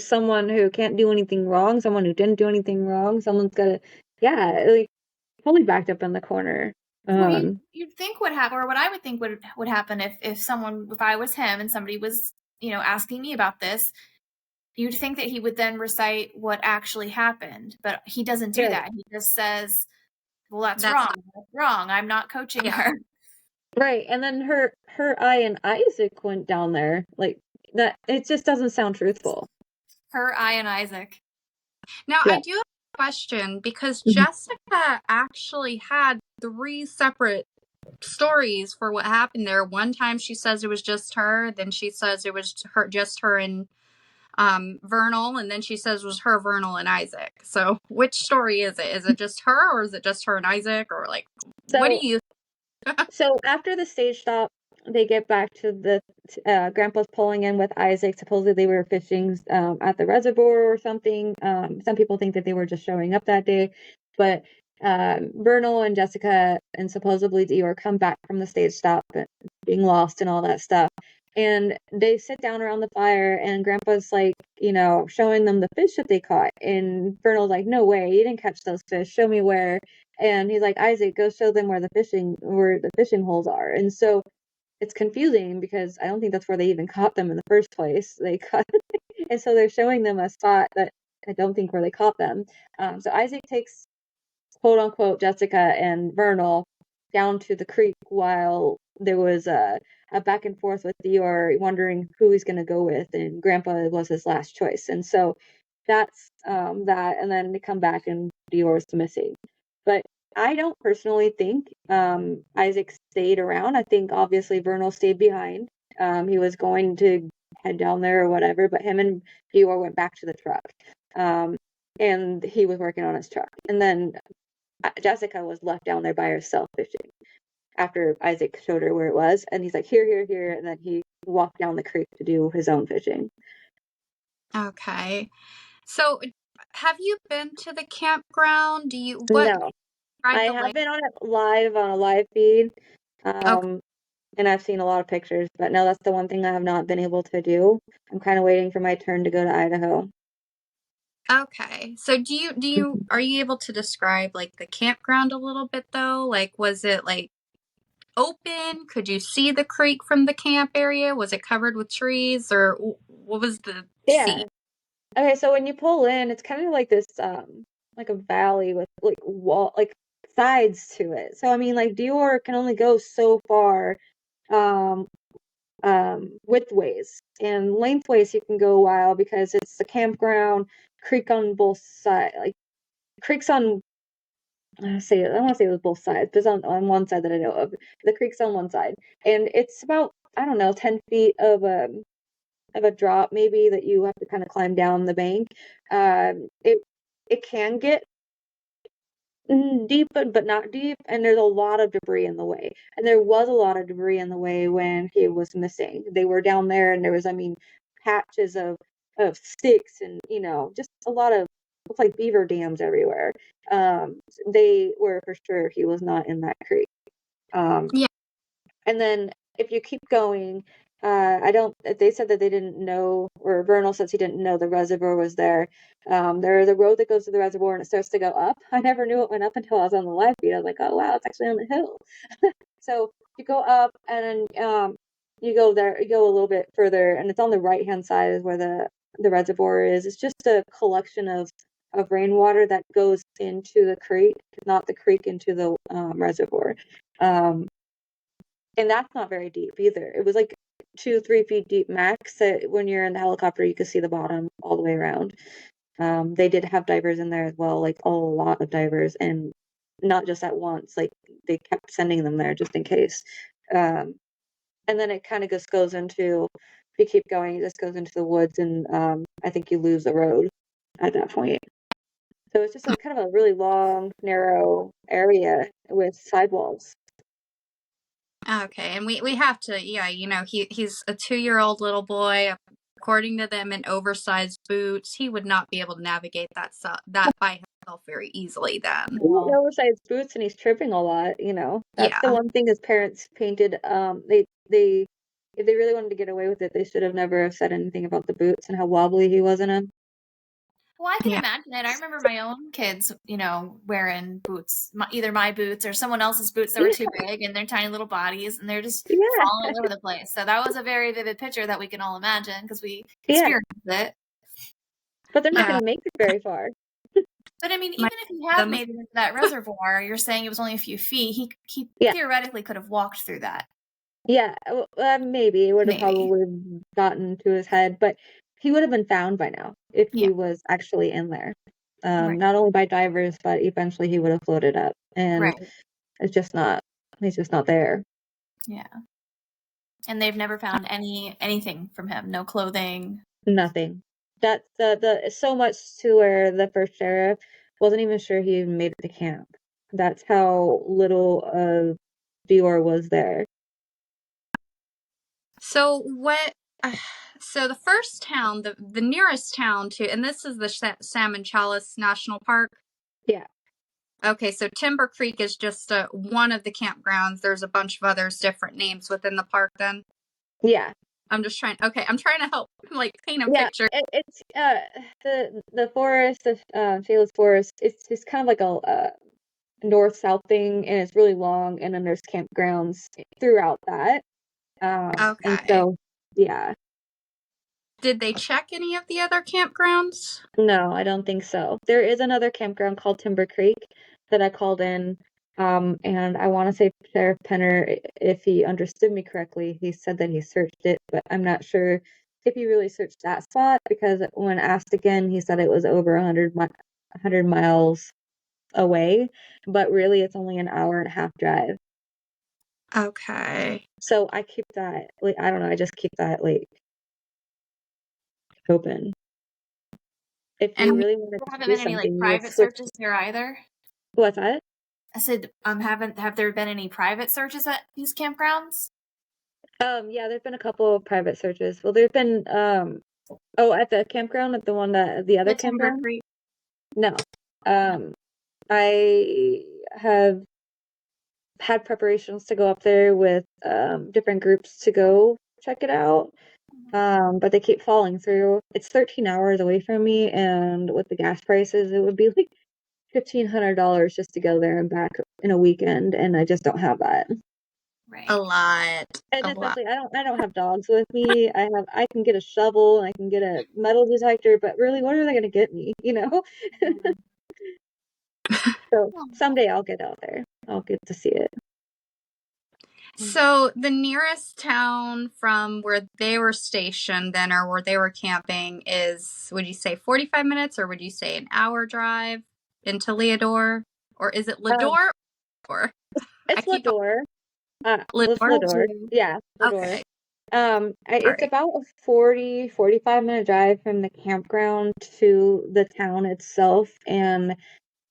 someone who can't do anything wrong, someone who didn't do anything wrong, someone's gotta, like totally backed up in the corner. Well, you'd think would happen, or what I would think would happen if I was him and somebody was, asking me about this, you'd think that he would then recite what actually happened, but he doesn't do that. He just says, well, that's wrong. That's wrong. I'm not coaching her. Right, and then her I and Isaac went down there, like that. It just doesn't sound truthful. Her, I, and Isaac. Now, I do have a question because Jessica actually had 3 separate stories for what happened there. One time she says it was just her, then she says it was just her and Vernal, and then she says it was her, Vernal, and Isaac. So which story is it? Is it just her, or is it just her and Isaac, or like, what do you? So after the stage stop, they get back to the Grandpa's pulling in with Isaac. Supposedly they were fishing at the reservoir or something. Some people think that they were just showing up that day, but Vernal and Jessica and supposedly Deorr come back from the stage stop, being lost and all that stuff. And they sit down around the fire, and Grandpa's like, showing them the fish that they caught. And Vernal's like, no way, you didn't catch those fish. Show me where. And he's like, Isaac, go show them where the fishing holes are. And so it's confusing because I don't think that's where they even caught them in the first place. And so they're showing them a spot that I don't think where they caught them. So Isaac takes, quote unquote, Jessica and Vernal down to the creek while there was a back and forth with Deorr, wondering who he's going to go with, and Grandpa was his last choice. And so that's that. And then they come back and Deorr's missing. But I don't personally think Isaac stayed around. I think obviously Vernal stayed behind. He was going to head down there or whatever, but him and Deorr went back to the truck. And he was working on his truck. And then Jessica was left down there by herself fishing after Isaac showed her where it was. And he's like, here. And then he walked down the creek to do his own fishing. Okay. So have you been to the campground? No. I have been on a live feed. And I've seen a lot of pictures, but no, that's the one thing I have not been able to do. I'm kind of waiting for my turn to go to Idaho. Okay. So are you able to describe like the campground a little bit though? Like, was it like open? Could you see the creek from the camp area? Was it covered with trees, or what was the scene? Okay, so when you pull in, it's kind of like this, like a valley with like wall, like sides to it. So I mean, like Deorr can only go so far, widthways, and lengthways he can go a while because it's the campground, creek on both sides, like creeks on. I want to say it was both sides, but it's on one side that I know of. The creek's on one side, and it's about 10 feet of a drop maybe that you have to kind of climb down the bank. It can get deep, but not deep, and there's a lot of debris in the way. And there was a lot of debris in the way when he was missing. They were down there, and there was, patches of sticks and, just a lot of, looked like beaver dams everywhere. They were for sure he was not in that creek. Yeah. And then if you keep going, they said that they didn't know, or Vernal says he didn't know the reservoir was there. There's a road that goes to the reservoir and it starts to go up. I never knew it went up until I was on the live feed. I was like, oh wow, it's actually on the hill. So you go up and then you go a little bit further, and it's on the right hand side is where the reservoir is. It's just a collection of rainwater that goes into the creek, not the creek into the reservoir. And that's not very deep either. It was like 2-3 feet deep max. When you're in the helicopter, you could see the bottom all the way around. They did have divers in there as well, like a lot of divers, and not just at once. Like they kept sending them there just in case. And then it kind of just goes into, if you keep going, it just goes into the woods, and I think you lose the road at that point. So it's just kind of a really long, narrow area with sidewalls. Okay, and we have to, he's a 2-year-old little boy. According to them, in oversized boots, he would not be able to navigate that by himself very easily. Then oversized boots, and he's tripping a lot. That's the one thing his parents painted. They if they really wanted to get away with it, they should have never said anything about the boots and how wobbly he was in them. Well, I can imagine it. I remember my own kids, wearing boots, either my boots or someone else's boots that were too big, and their tiny little bodies, and they're just falling all over the place. So that was a very vivid picture that we can all imagine because we experienced it. But they're not going to make it very far. But I mean, even if he had made it into that reservoir, you're saying it was only a few feet. He theoretically could have walked through that. Yeah, maybe it would have probably gotten to his head, but he would have been found by now if he was actually in there. Not only by divers, but eventually he would have floated up, and it's just not. He's just not there. Yeah, and they've never found anything from him. No clothing. Nothing. That's so much to where the first sheriff wasn't even sure he even made it to camp. That's how little of Deorr was there. So what? So the first town, the nearest town to, and this is the Salmon Chalice National Park. Yeah. Okay, so Timber Creek is just one of the campgrounds. There's a bunch of others, different names within the park. Then. Yeah. I'm trying to help, paint a picture. It's the forest, the Shayla's forest. It's kind of like a north-south thing, and it's really long. And then there's campgrounds throughout that. Okay. And so, yeah. Did they check any of the other campgrounds? No, I don't think so. There is another campground called Timber Creek that I called in, and I want to say Sheriff Penner, if he understood me correctly, he said that he searched it, but I'm not sure if he really searched that spot, because when asked again, he said it was over 100 miles away, but really it's only an hour and a half drive. Okay. So I keep that, I don't know, I just keep that, open. If you really wanted to haven't do been any something, private searches here either. What's that? I said, have there been any private searches at these campgrounds? Yeah, there've been a couple of private searches. Well, there've been at the campground, at the one that the other campground. No, I have had preparations to go up there with different groups to go check it out. But they keep falling through. It's 13 hours away from me, and with the gas prices, it would be like $1,500 just to go there and back in a weekend, and I just don't have that. Right. A lot. And especially, I don't have dogs with me. I can get a shovel, and I can get a metal detector, but really, what are they going to get me? So someday I'll get out there. I'll get to see it. So the nearest town from where they were stationed then, or where they were camping, is, would you say 45 minutes, or would you say an hour drive into Leodore? Or is it Ledore? It's Ledore. Ledore. Yeah, Ledore. Okay. It's about a 45 minute drive from the campground to the town itself, and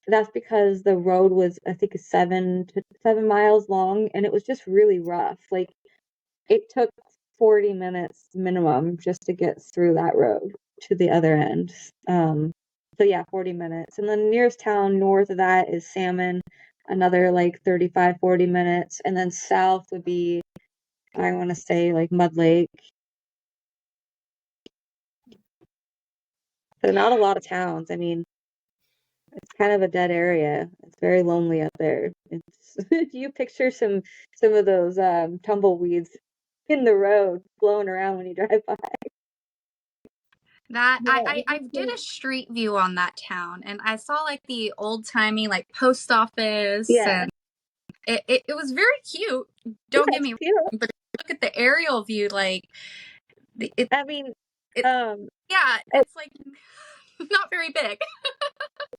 that's because the road was, I think, 7 miles long, and it was just really rough. Like, it took 40 minutes minimum just to get through that road to the other end. So yeah, 40 minutes. And then the nearest town north of that is Salmon, another like 35, 40 minutes. And then south would be, I want to say, like Mud Lake. So not a lot of towns. I mean, it's kind of a dead area. It's very lonely out there. It's you picture some of those tumbleweeds in the road blowing around when you drive by. That Yeah, I did a street view on that town, and I saw like the old timey like post office, yeah, and it was very cute. Don't get it's me wrong, cute. but if you look at the aerial view, like I mean, yeah, it's like not very big.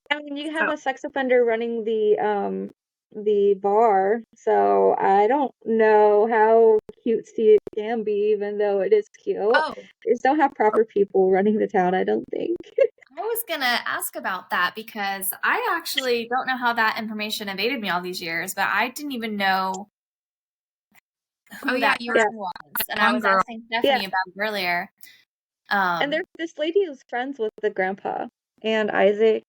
I mean, you have a sex offender running the bar, so I don't know how cutesy it can be, even though it is cute. Oh, They just don't have proper people running the town, I don't think. I was going to ask about that because I actually don't know how that information evaded me all these years, but I didn't even know who that person was. And I was asking Stephanie about it earlier. And there's this lady who's friends with the grandpa and Isaac.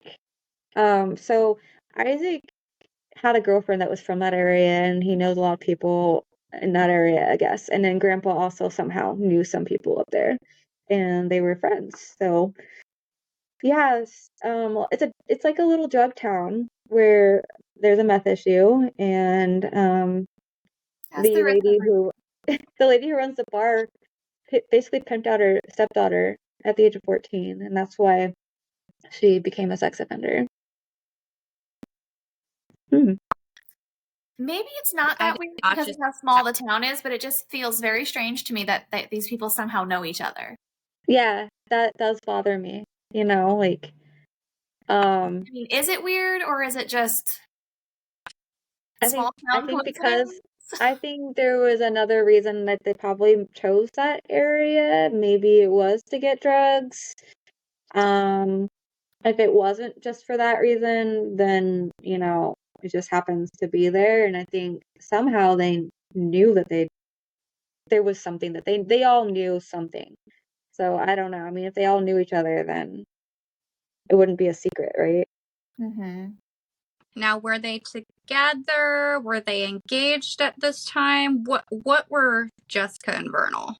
So Isaac had a girlfriend that was from that area, and he knows a lot of people in that area, I guess. And then grandpa also somehow knew some people up there, and they were friends. So yes, it's like a little drug town where there's a meth issue, and the lady who runs the bar basically pimped out her stepdaughter at the age of 14, and that's why she became a sex offender. Maybe it's not that weird because of how small the town is, but it just feels very strange to me that these people somehow know each other. Yeah, that does bother me. You know, like, I mean, is it weird or is it just small town coincidence? I think there was another reason that they probably chose that area. Maybe it was to get drugs. If it wasn't just for that reason, then, you know, it just happens to be there. And I think somehow they knew that there was something that they all knew something. So I don't know. I mean, if they all knew each other, then it wouldn't be a secret, right? Mm-hmm. Now, were they together? Were they engaged at this time? What were Jessica and Vernal?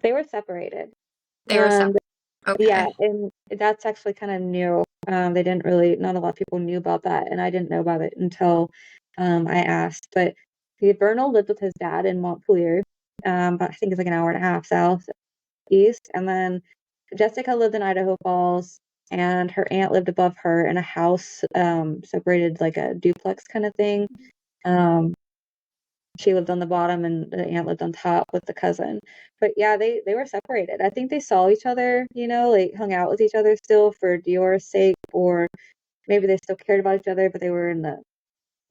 They were separated. They were separated. Okay. Yeah, and that's actually kind of new. They didn't really, not a lot of people knew about that, and I didn't know about it until I asked. But Vernal lived with his dad in Montpelier, but I think it's like an hour and a half southeast. And then Jessica lived in Idaho Falls, and her aunt lived above her in a house separated like a duplex kind of thing. She lived on the bottom and the aunt lived on top with the cousin. But yeah, they were separated. I think they saw each other, you know, like hung out with each other still for Deorr's sake, or maybe they still cared about each other, but they were in the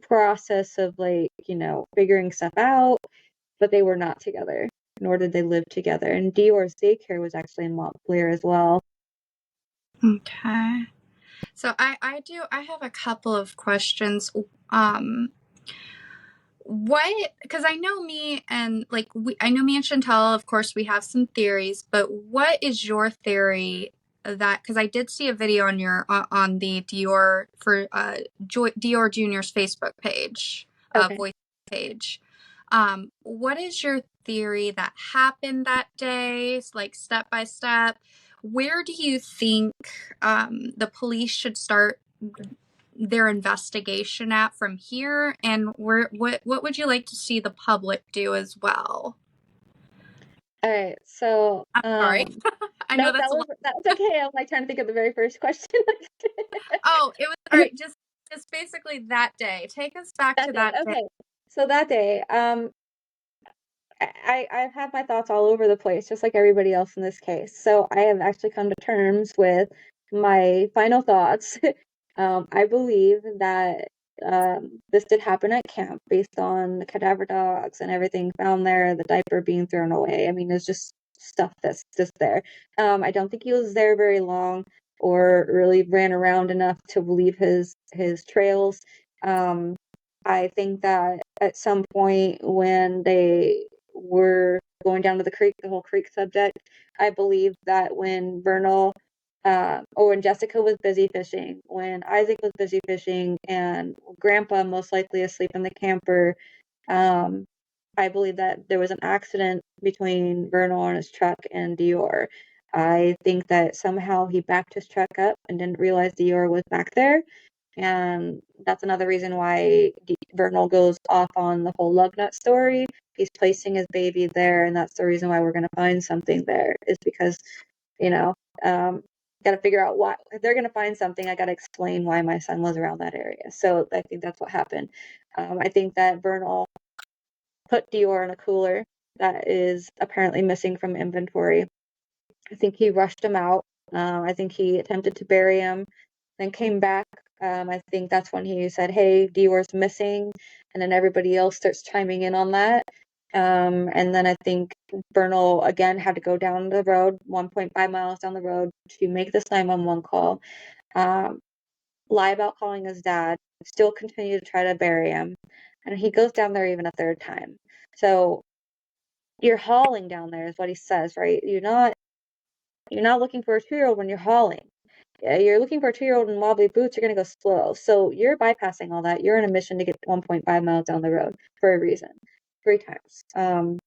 process of, like, you know, figuring stuff out, but they were not together, nor did they live together. And Deorr's daycare was actually in Montpelier as well. Okay. So I have a couple of questions. Because I know me and Shantel, of course, we have some theories, but what is your theory that, because I did see a video on on the Deorr Deorr Jr.'s Facebook page, voice page. What is your theory that happened that day, like step by step? Where do you think the police should start their investigation at from here, and what would you like to see the public do as well? All right, so I'm sorry. I know that's okay. I'm like trying to think of the very first question. Oh, it was all right. Just basically that day. Take us back to that day. Okay, so that day, I've had my thoughts all over the place, just like everybody else in this case. So I have actually come to terms with my final thoughts. I believe that this did happen at camp based on the cadaver dogs and everything found there, the diaper being thrown away. I mean, there's just stuff that's just there. I don't think he was there very long. or really ran around enough to leave his trails. I think that at some point when they were going down to the creek, the whole creek subject, I believe that when Vernal or when Jessica was busy fishing, when Isaac was busy fishing, and Grandpa most likely asleep in the camper, I believe that there was an accident between Vernal and his truck and Deorr. I think that somehow he backed his truck up and didn't realize Deorr was back there. And that's another reason why Vernal goes off on the whole lug nut story. He's placing his baby there, and that's the reason why we're going to find something there, is because, got to figure out why. If they're going to find something, I got to explain why my son was around that area. So I think that's what happened. I think that Vernal put Deorr in a cooler that is apparently missing from inventory. I think he rushed him out. I think he attempted to bury him, then came back. I think that's when he said, "Hey, Deorr's missing," and then everybody else starts chiming in on that. And then I think Vernal again had to go down the road, 1.5 miles down the road, to make this 911 call, lie about calling his dad, still continue to try to bury him, and he goes down there even a third time. So you're hauling down there is what he says, right? You're not looking for a 2-year-old when you're hauling. You're looking for a 2-year-old in wobbly boots, you're going to go slow. So you're bypassing all that. You're on a mission to get 1.5 miles down the road for a reason. 3 times.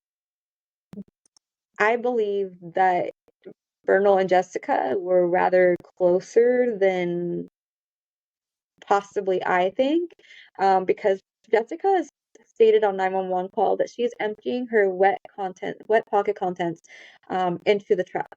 I believe that Vernal and Jessica were rather closer than possibly I think, because Jessica has stated on 911 call that she's emptying her wet pocket contents into the truck.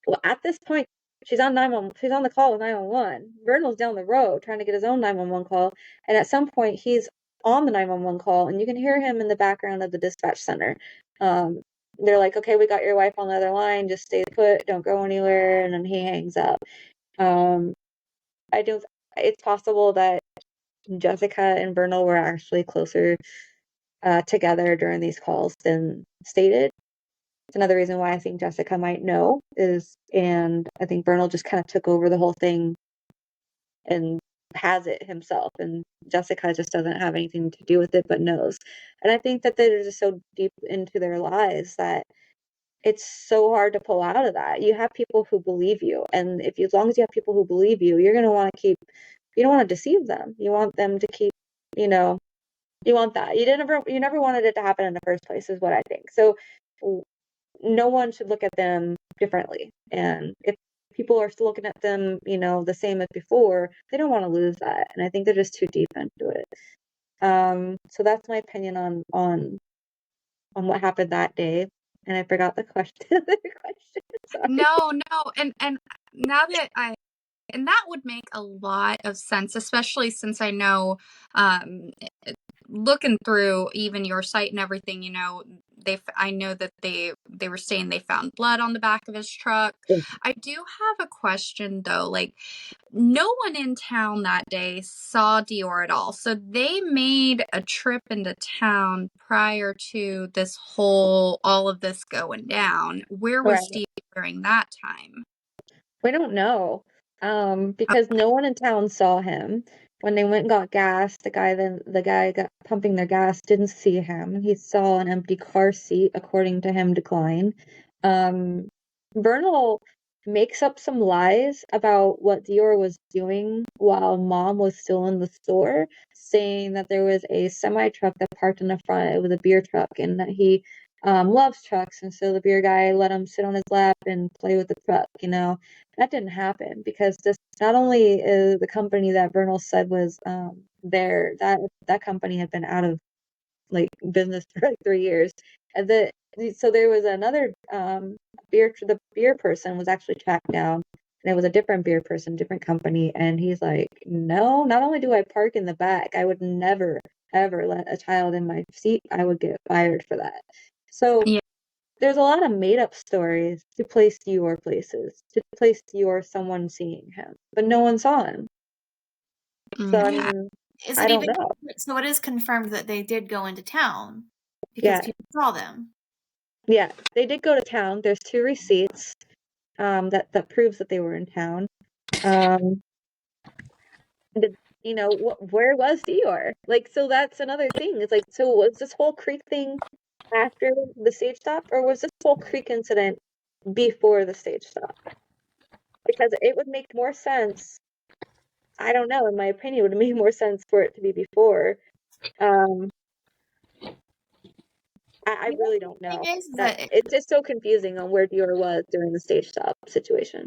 Well, at this point, she's on the call with 911. Vernal's down the road trying to get his own 911 call, and at some point he's on the 911 call, and you can hear him in the background of the dispatch center. They're like, "Okay, we got your wife on the other line. Just stay put. Don't go anywhere." And then he hangs up. It's possible that Jessica and Vernal were actually closer together during these calls than stated. It's another reason why I think Jessica might know and I think Vernal just kind of took over the whole thing and has it himself, and Jessica just doesn't have anything to do with it but knows. And I think that they're just so deep into their lives that it's so hard to pull out of that. You have people who believe you, and as long as you have people who believe you, you're going to want to you don't want to deceive them. You want them to keep, you want that. You never wanted it to happen in the first place, is what I think. So no one should look at them differently. And if people are still looking at them, the same as before, they don't want to lose that. And I think they're just too deep into it. So that's my opinion on what happened that day. And I forgot the question. Sorry. No, and now that and that would make a lot of sense, especially since I know, looking through even your site and everything, I know that they were saying they found blood on the back of his truck. I do have a question though, like no one in town that day saw Deorr at all. So they made a trip into town prior to all of this going down. Where was Deorr during that time? We don't know, because no one in town saw him. When they went and got gas, the guy got pumping their gas didn't see him. He saw an empty car seat, according to him, decline. Vernal makes up some lies about what Deorr was doing while Mom was still in the store, saying that there was a semi-truck that parked in the front. It was a beer truck, and that he loves trucks, and so the beer guy let him sit on his lap and play with the truck. That didn't happen, because this not only is the company that Vernal said was there, that company had been out of business for 3 years, and so there was another the beer person was actually tracked down, and it was a different beer person, different company, and he's like, "No, not only do I park in the back, I would never ever let a child in my seat. I would get fired for that." So there's a lot of made up stories to place Deorr places, to place Deorr someone seeing him, but no one saw him. So I mean, I don't know. So it is confirmed that they did go into town because people saw them. Yeah, they did go to town. There's 2 receipts. that proves that they were in town. Where was Deorr? Like, so that's another thing. It's like, so was this whole creek thing after the stage stop, or was this whole creek incident before the stage stop? Because it would make more sense. I don't know. In my opinion, it would make more sense for it to be before. I really don't know. It's just so confusing on where Deorr was during the stage stop situation.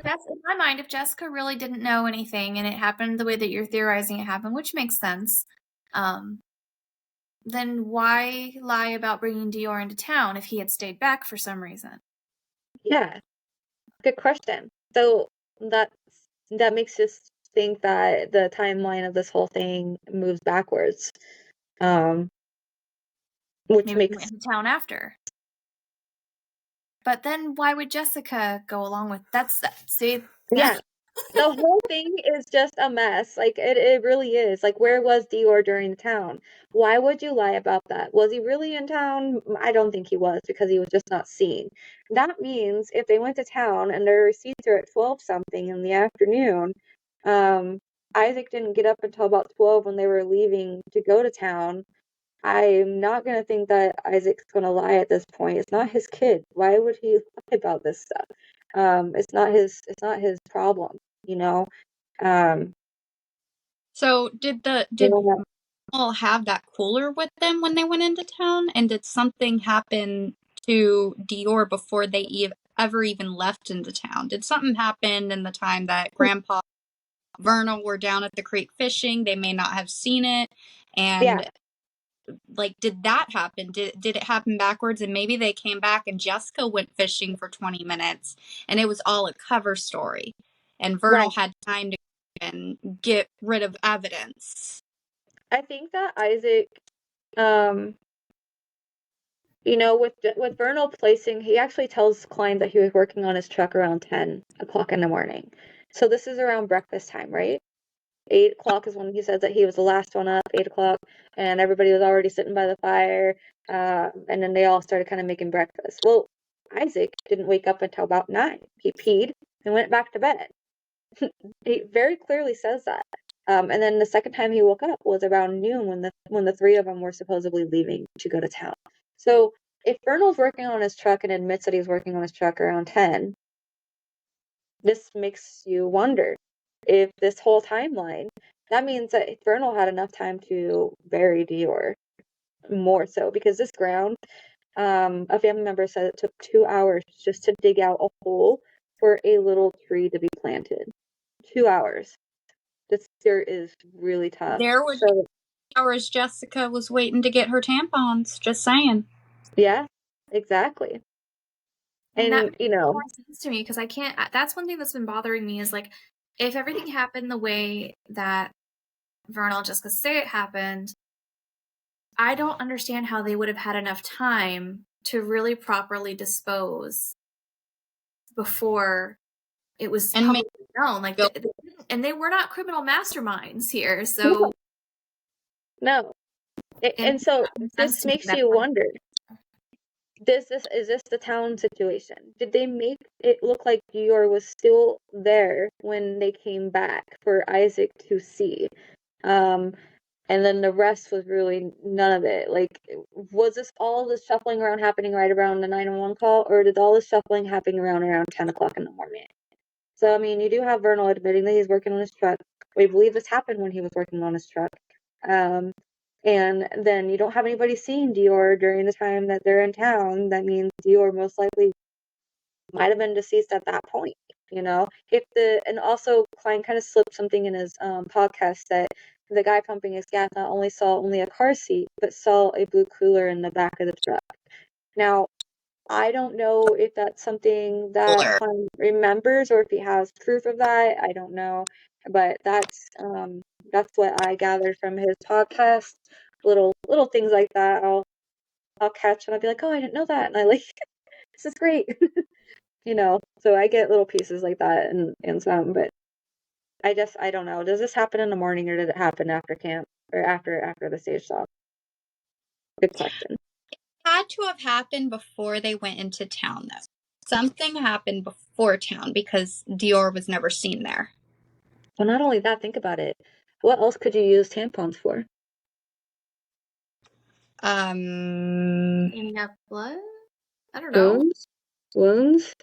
That's in my mind. If Jessica really didn't know anything and it happened the way that you're theorizing it happened, which makes sense, then why lie about bringing Deorr into town if he had stayed back for some reason? Yeah, good question. So that makes us think that the timeline of this whole thing moves backwards, which Maybe makes he went into town after. But then why would Jessica go along with see? Yeah. The whole thing is just a mess. Like, it really is. Like, where was Deorr during the town? Why would you lie about that? Was he really in town? I don't think he was, because he was just not seen. That means if they went to town and their receipts are at 12 something in the afternoon, Isaac didn't get up until about 12 when they were leaving to go to town. I'm not going to think that Isaac's going to lie at this point. It's not his kid. Why would he lie about this stuff? It's not his problem, you know? So did all have that cooler with them when they went into town? And did something happen to Deorr before they ever even left into town? Did something happen in the time that Grandpa Vernal were down at the creek fishing? They may not have seen it. And like, did that happen? Did it happen backwards? And maybe they came back and Jessica went fishing for 20 minutes and it was all a cover story. And Vernal had time to get rid of evidence. I think that Isaac, with Vernal placing, he actually tells Klein that he was working on his truck around 10 o'clock in the morning. So this is around breakfast time, right? 8 o'clock is when he says that he was the last one up, 8 o'clock, and everybody was already sitting by the fire, and then they all started kind of making breakfast. Well, Isaac didn't wake up until about 9. He peed and went back to bed. He very clearly says that. And then the second time he woke up was around noon when the three of them were supposedly leaving to go to town. So if Vernal's working on his truck and admits that he's working on his truck around 10, this makes you wonder if this whole timeline, that means that Vernal had enough time to bury Deorr, more so, because this ground, a family member said it took 2 hours just to dig out a hole for a little tree to be planted. 2 hours. This dirt is really tough. There would be hours Jessica was waiting to get her tampons, just saying. Yeah, exactly. And that makes more sense to me, because I can't, that's one thing that's been bothering me is, like, if everything happened the way that Vernal and Jessica say it happened, I don't understand how they would have had enough time to really properly dispose before it was publicly known. Like, and they were not criminal masterminds here, so. No. And so this makes you wonder. Is this the town situation? Did they make it look like Deorr was still there when they came back for Isaac to see? And then the rest was really none of it. Like, was all this shuffling around happening right around the 911 call, or did all this shuffling happen around 10 o'clock in the morning? So, I mean, you do have Vernal admitting that he's working on his truck. We believe this happened when he was working on his truck. And then you don't have anybody seeing Deorr during the time that they're in town. That means Deorr most likely might have been deceased at that point, you know? And also Klein kind of slipped something in his podcast that the guy pumping his gas not only saw a car seat, but saw a blue cooler in the back of the truck. Now, I don't know if that's something that Klein remembers or if he has proof of that. I don't know. But that's what I gathered from his podcast. Little things like that I'll catch and I'll be like, oh, I didn't know that, and I like this is great. So I get little pieces like that and some, but I don't know. Does this happen in the morning or did it happen after camp or after the stage stop? Good question. It had to have happened before they went into town, though. something happened before town because Deorr was never seen there. Well, not only that, think about it. What else could you use tampons for? Cleaning up blood? I don't know. Wounds?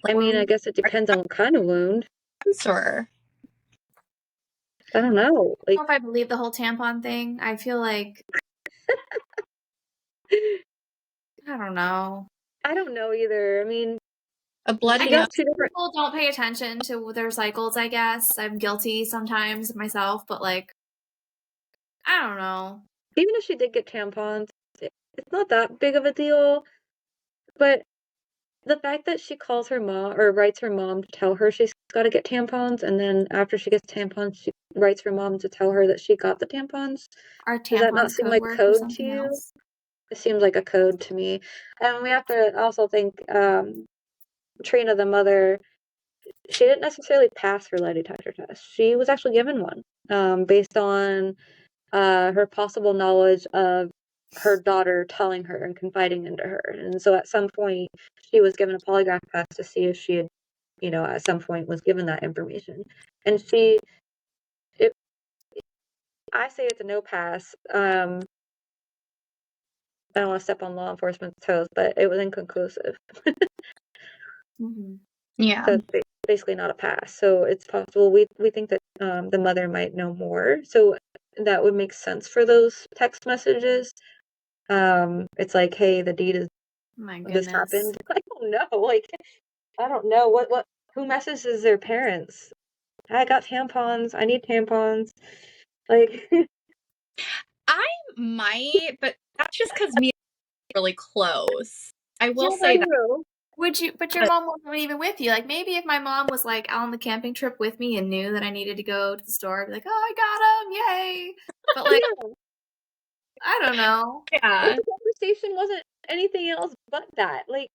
I mean, I guess it depends on what kind of wound. Or I don't know. I don't know if I believe the whole tampon thing. I feel like I don't know. I don't know either. I mean, a bloody got two different. People don't pay attention to their cycles, I guess. I'm guilty sometimes myself, but like, I don't know. Even if she did get tampons, it's not that big of a deal. But the fact that she calls her mom or writes her mom to tell her she's got to get tampons, and then after she gets tampons, she writes her mom to tell her that she got the tampons. Does that not seem like code to you? Else? It seems like a code to me. And we have to also think Trina, the mother, she didn't necessarily pass her lie detector test. She was actually given one based on her possible knowledge of her daughter telling her and confiding into her. And so at some point, she was given a polygraph test to see if she had, at some point was given that information. And I say it's a no pass. I don't want to step on law enforcement's toes, but it was inconclusive. Yeah. So it's basically not a pass. So it's possible we think that the mother might know more. So that would make sense for those text messages. It's like, hey, the deed is this happened. I don't know. Like, I don't know what who messages their parents. I got tampons. I need tampons. Like, I might, but that's just because me are really close. I will say that. But your mom wasn't even with you. Like, maybe if my mom was like on the camping trip with me and knew that I needed to go to the store, I'd be like, oh, I got them, yay! But like, I don't know. Yeah, the conversation wasn't anything else but that. Like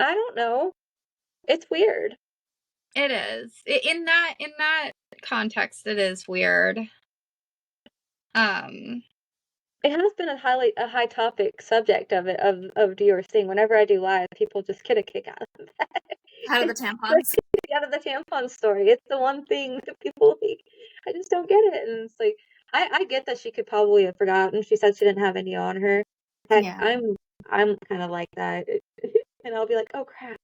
I don't know. It's weird. It is. In that context, it is weird. It has been a high topic subject of Deorr's thing. Whenever I do live, people just get a kick out of that. Out of the tampons? Out of the tampon story. It's the one thing that people like. I just don't get it. And it's like, I get that she could probably have forgotten. She said she didn't have any on her. Heck, Yeah. I'm kind of like that. And I'll be like, oh crap,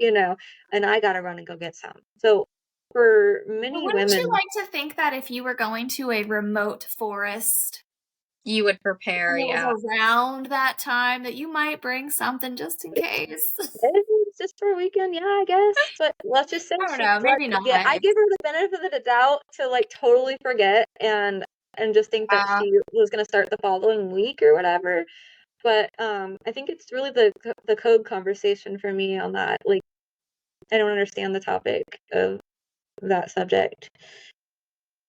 and I gotta run and go get some. So for many wouldn't women, you like to think that if you were going to a remote forest, you would prepare, and it was around that time, that you might bring something just in case? Just for a weekend, yeah, I guess. But let's just say I don't know, maybe not. Yeah, I give her the benefit of the doubt to like totally forget and just think that she was gonna start the following week or whatever. But I think it's really the code conversation for me on that. Like, I don't understand the topic of that subject.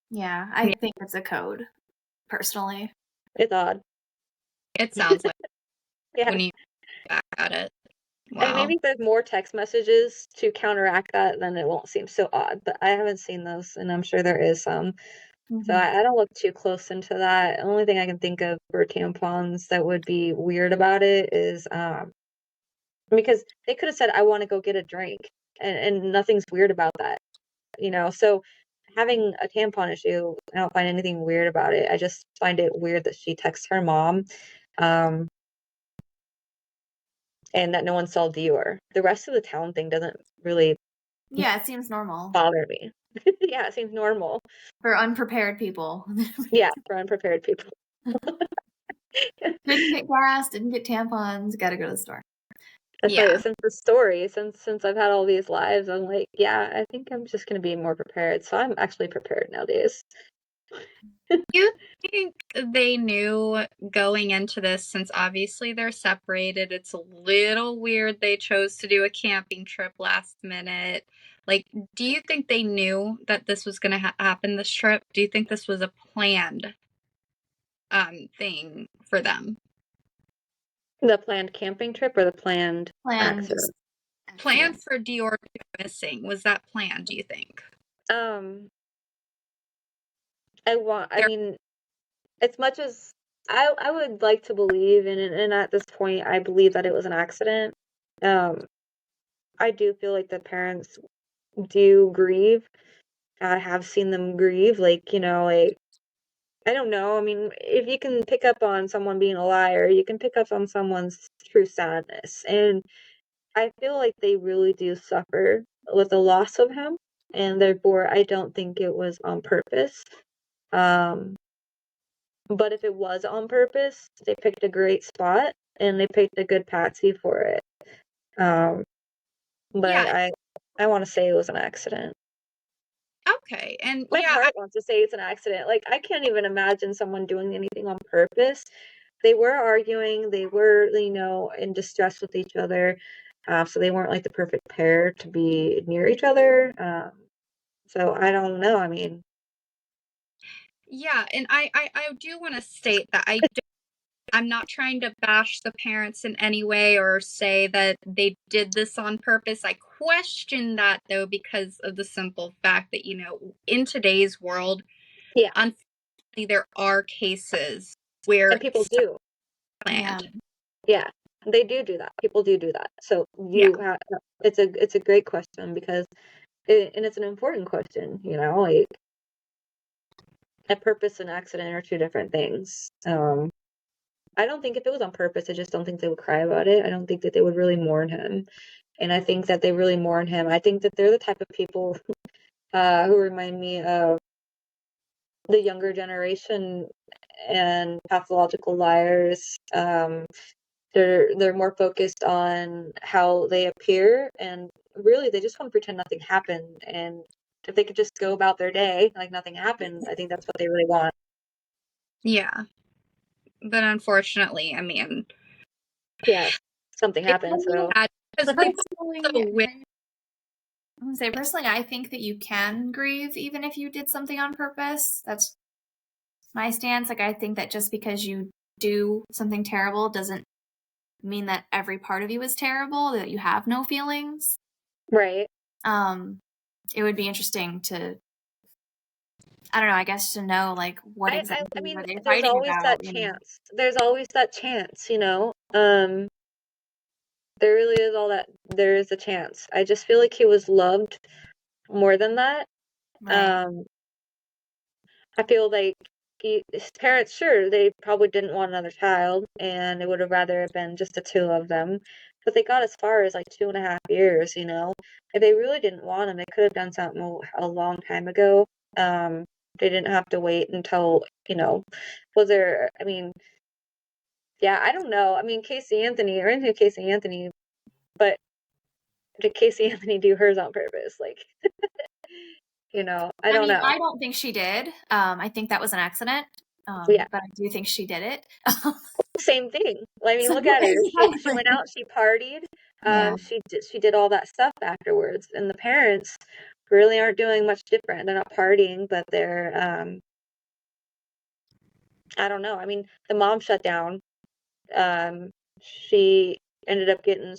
Yeah, I think it's a code, personally. It's odd. It sounds like when you look back at it. Wow. And maybe if there's more text messages to counteract that, then it won't seem so odd. But I haven't seen those, and I'm sure there is some. So I don't look too close into that. The only thing I can think of for tampons that would be weird about it is because they could have said, I want to go get a drink, and nothing's weird about that. So having a tampon issue, I don't find anything weird about it. I just find it weird that she texts her mom and that no one saw Deorr. The rest of the town thing doesn't really it seems normal. Bother me. Yeah, it seems normal. For unprepared people. Yeah, for unprepared people. Didn't get gas, didn't get tampons, gotta go to the store. That's right. Since the story, since I've had all these lives, I'm like, yeah, I think I'm just gonna be more prepared. So I'm actually prepared nowadays. You think they knew going into this, since obviously they're separated? It's a little weird they chose to do a camping trip last minute. Like, do you think they knew that this was going to happen, this trip? Do you think this was a planned thing for them? The planned camping trip or the planned accident? Planned for Deorr missing. Was that planned, do you think? I mean, as much as I would like to believe, and at this point, I believe that it was an accident. I do feel like the parents do grieve. I have seen them grieve, like, you know, like, I don't know. I mean, if you can pick up on someone being a liar, you can pick up on someone's true sadness. And I feel like they really do suffer with the loss of him. And therefore, I don't think it was on purpose. But if it was on purpose, they picked a great spot and they picked a good patsy for it. But Yeah. I want to say it was an accident. Okay, and My yeah, heart wants to say it's an accident. Like, I can't even imagine someone doing anything on purpose. They were arguing, they were, you know, in distress with each other. So they weren't like the perfect pair to be near each other. So I don't know. I mean, yeah, and I do want to state that I'm not trying to bash the parents in any way or say that they did this on purpose. I question that, though, because of the simple fact that, you know, in today's world, yeah, unfortunately, there are cases where and people do. planned. Yeah, they do that. People do that. So it's a great question because and it's an important question, you know, like a purpose and accident are two different things. I don't think if it was on purpose, I just don't think they would cry about it. I don't think that they would really mourn him. And I think that they really mourn him. I think that they're the type of people who remind me of the younger generation and pathological liars. They're more focused on how they appear, and really they just want to pretend nothing happened. And if they could just go about their day like nothing happened, I think that's what they really want. Yeah. But unfortunately, I mean, yeah, something happened. So because personally, I think that you can grieve even if you did something on purpose. That's my stance. Like, I think that just because you do something terrible doesn't mean that every part of you is terrible, that you have no feelings. Right. It would be interesting to, I don't know, I guess to know, like, what exactly I mean, were they there's fighting always about? that chance. There's always that chance, you know. There really is there is a chance. I just feel like he was loved more than that. Right. I feel like his parents, sure, they probably didn't want another child, and it would have rather have been just the two of them. But they got as far as like 2.5 years, you know. If they really didn't want him, they could have done something a long time ago. They didn't have to wait until, you know, I mean, yeah, I don't know. I mean, Casey Anthony, or anything Casey Anthony, but did Casey Anthony do hers on purpose? Like, you know, I don't know. I don't think she did. I think that was an accident. Yeah. But I do think she did it. Same thing. I mean, look at her. She went out, she partied. She did all that stuff afterwards. And the parents really aren't doing much different. They're not partying, but they're I don't know. I mean, the mom shut down. She ended up getting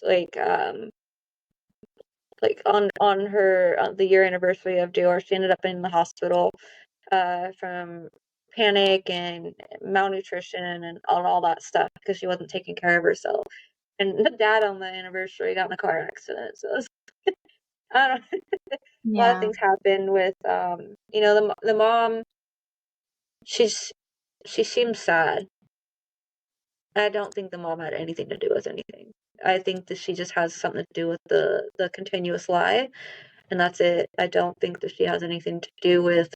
like on her the year anniversary of Deorr, she ended up in the hospital from panic and malnutrition and all that stuff because she wasn't taking care of herself. And the dad on the anniversary got in a car accident. So it's, I don't know. A lot of things happen with you know, the mom. She seems sad. I don't think the mom had anything to do with anything. I think that she just has something to do with the continuous lie, and that's it. I don't think that she has anything to do with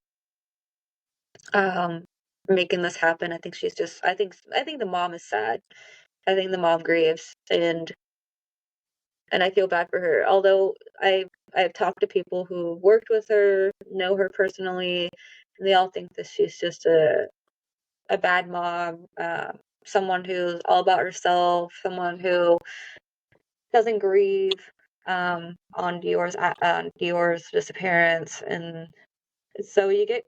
making this happen. I think she's just I think the mom is sad. I think the mom grieves, and I feel bad for her. Although I've talked to people who worked with her, know her personally, and they all think that she's just a bad mom, someone who's all about herself, someone who doesn't grieve on Deorr's disappearance, and so you get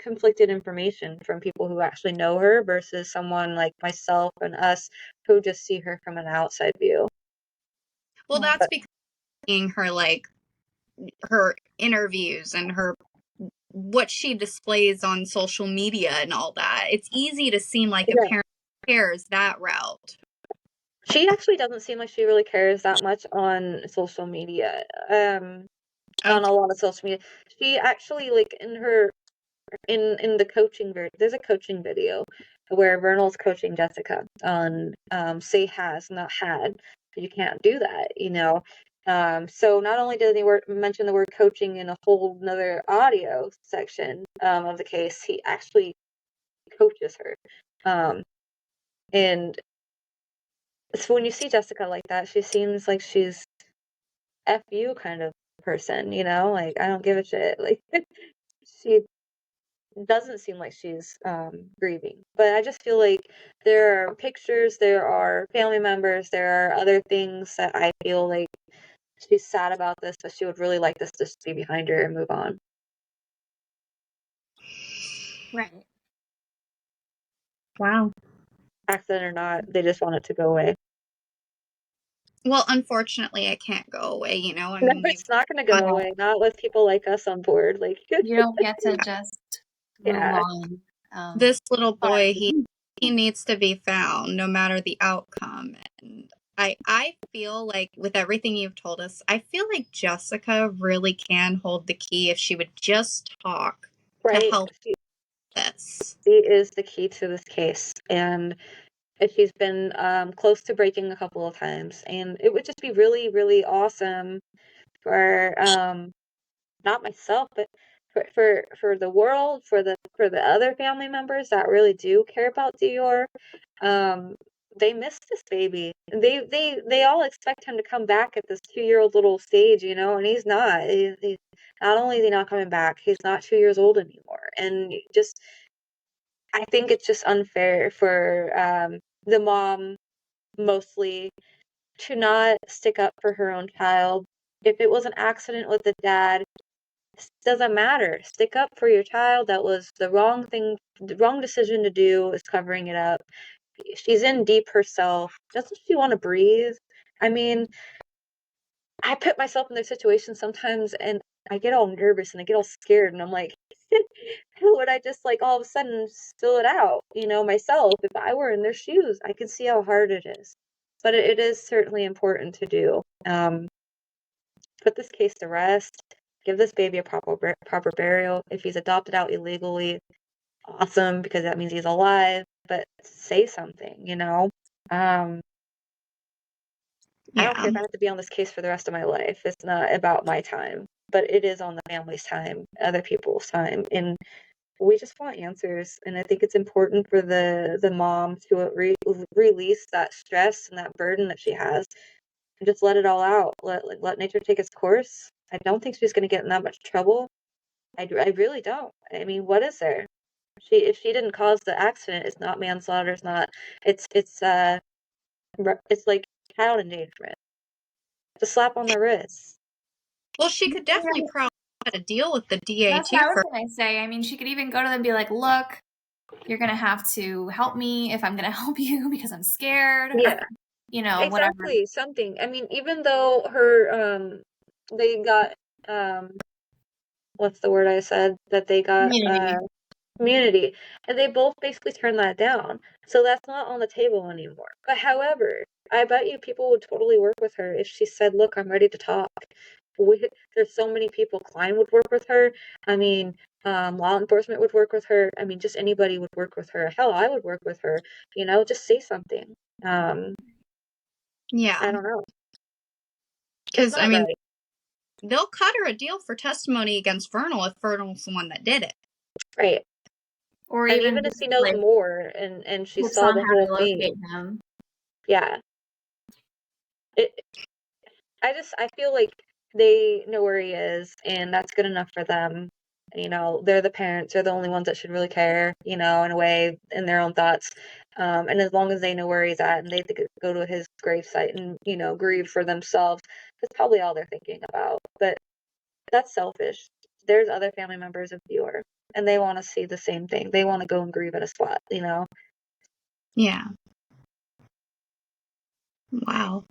conflicted information from people who actually know her versus someone like myself and us who just see her from an outside view. Well, that's because seeing her, like, her interviews and what she displays on social media and all that, it's easy to seem like a parent cares that route. She actually doesn't seem like she really cares that much on social media. On a lot of social media. She actually, like, in the coaching there's a coaching video where Vernal's coaching Jessica on say has, not had. You can't do that, you know. So not only did he mention the word coaching in a whole another audio section of the case, he actually coaches her. And so when you see Jessica like that, she seems like she's F you kind of person, you know, like I don't give a shit. Like she doesn't seem like she's grieving. But I just feel like there are pictures, there are family members, there are other things that I feel like she's sad about this, but she would really like this to just be behind her and move on. Right. Wow. Accident or not, they just want it to go away. Well, unfortunately, it can't go away, you know. I No, mean, it's not going to go away. Not with people like us on board. Like You don't get to just move yeah. on. This little boy, he needs to be found no matter the outcome. And I feel like with everything you've told us, I feel like Jessica really can hold the key if she would just talk to help this. She is the key to this case, and she's been close to breaking a couple of times, and it would just be really, really awesome for not myself, but for the world, for the other family members that really do care about Deorr. They miss this baby. They all expect him to come back at this 2-year-old little stage, you know, and he's not. He not only is he not coming back, he's not 2 years old anymore, and just I think it's just unfair for the mom mostly to not stick up for her own child. If it was an accident with the dad, doesn't matter. Stick up for your child. That was the wrong thing, the wrong decision to do is covering it up. She's in deep herself. Doesn't she want to breathe? I mean, I put myself in their situation sometimes and I get all nervous and I get all scared and I'm like, how would I just like all of a sudden spill it out, you know, myself? If I were in their shoes, I could see how hard it is. But it is certainly important to do. Put this case to rest. Give this baby a proper burial. If he's adopted out illegally, awesome, because that means he's alive. But say something, you know. I don't care if I have to be on this case for the rest of my life. It's not about my time, but it is on the family's time, other people's time, and we just want answers. And I think it's important for the mom to release that stress and that burden that she has, and just let it all out. Let nature take its course. I don't think she's going to get in that much trouble. I really don't. I mean, what is there? If she didn't cause the accident, it's not manslaughter. It's not. It's like child endangerment. Just slap on the wrist. Well, she could definitely probably get a deal with the DA That's too. what I was going to say. I mean, she could even go to them and be like, look, you're going to have to help me if I'm going to help you because I'm scared. Yeah. Or, you know, Exactly, whatever. something. I mean, even though her, they got, what's the word I said? That they got, community. And they both basically turned that down. So that's not on the table anymore. But however, I bet you people would totally work with her if she said, look, I'm ready to talk. There's so many people. Klein would work with her. I mean, law enforcement would work with her. I mean, just anybody would work with her. Hell, I would work with her. You know, just say something. Yeah. I don't know. Because, I mean, they'll cut her a deal for testimony against Vernal if Vernal's the one that did it. Right. Or and even if she knows like, more and she tips saw on the how whole to locate thing. them. Yeah. I feel like they know where he is, and that's good enough for them. You know, they're the parents. They're the only ones that should really care, you know, in a way, in their own thoughts. And as long as they know where he's at and they go to his gravesite and, you know, grieve for themselves, that's probably all they're thinking about. But that's selfish. There's other family members of Deorr, and they want to see the same thing. They want to go and grieve at a spot, you know? Yeah. Wow.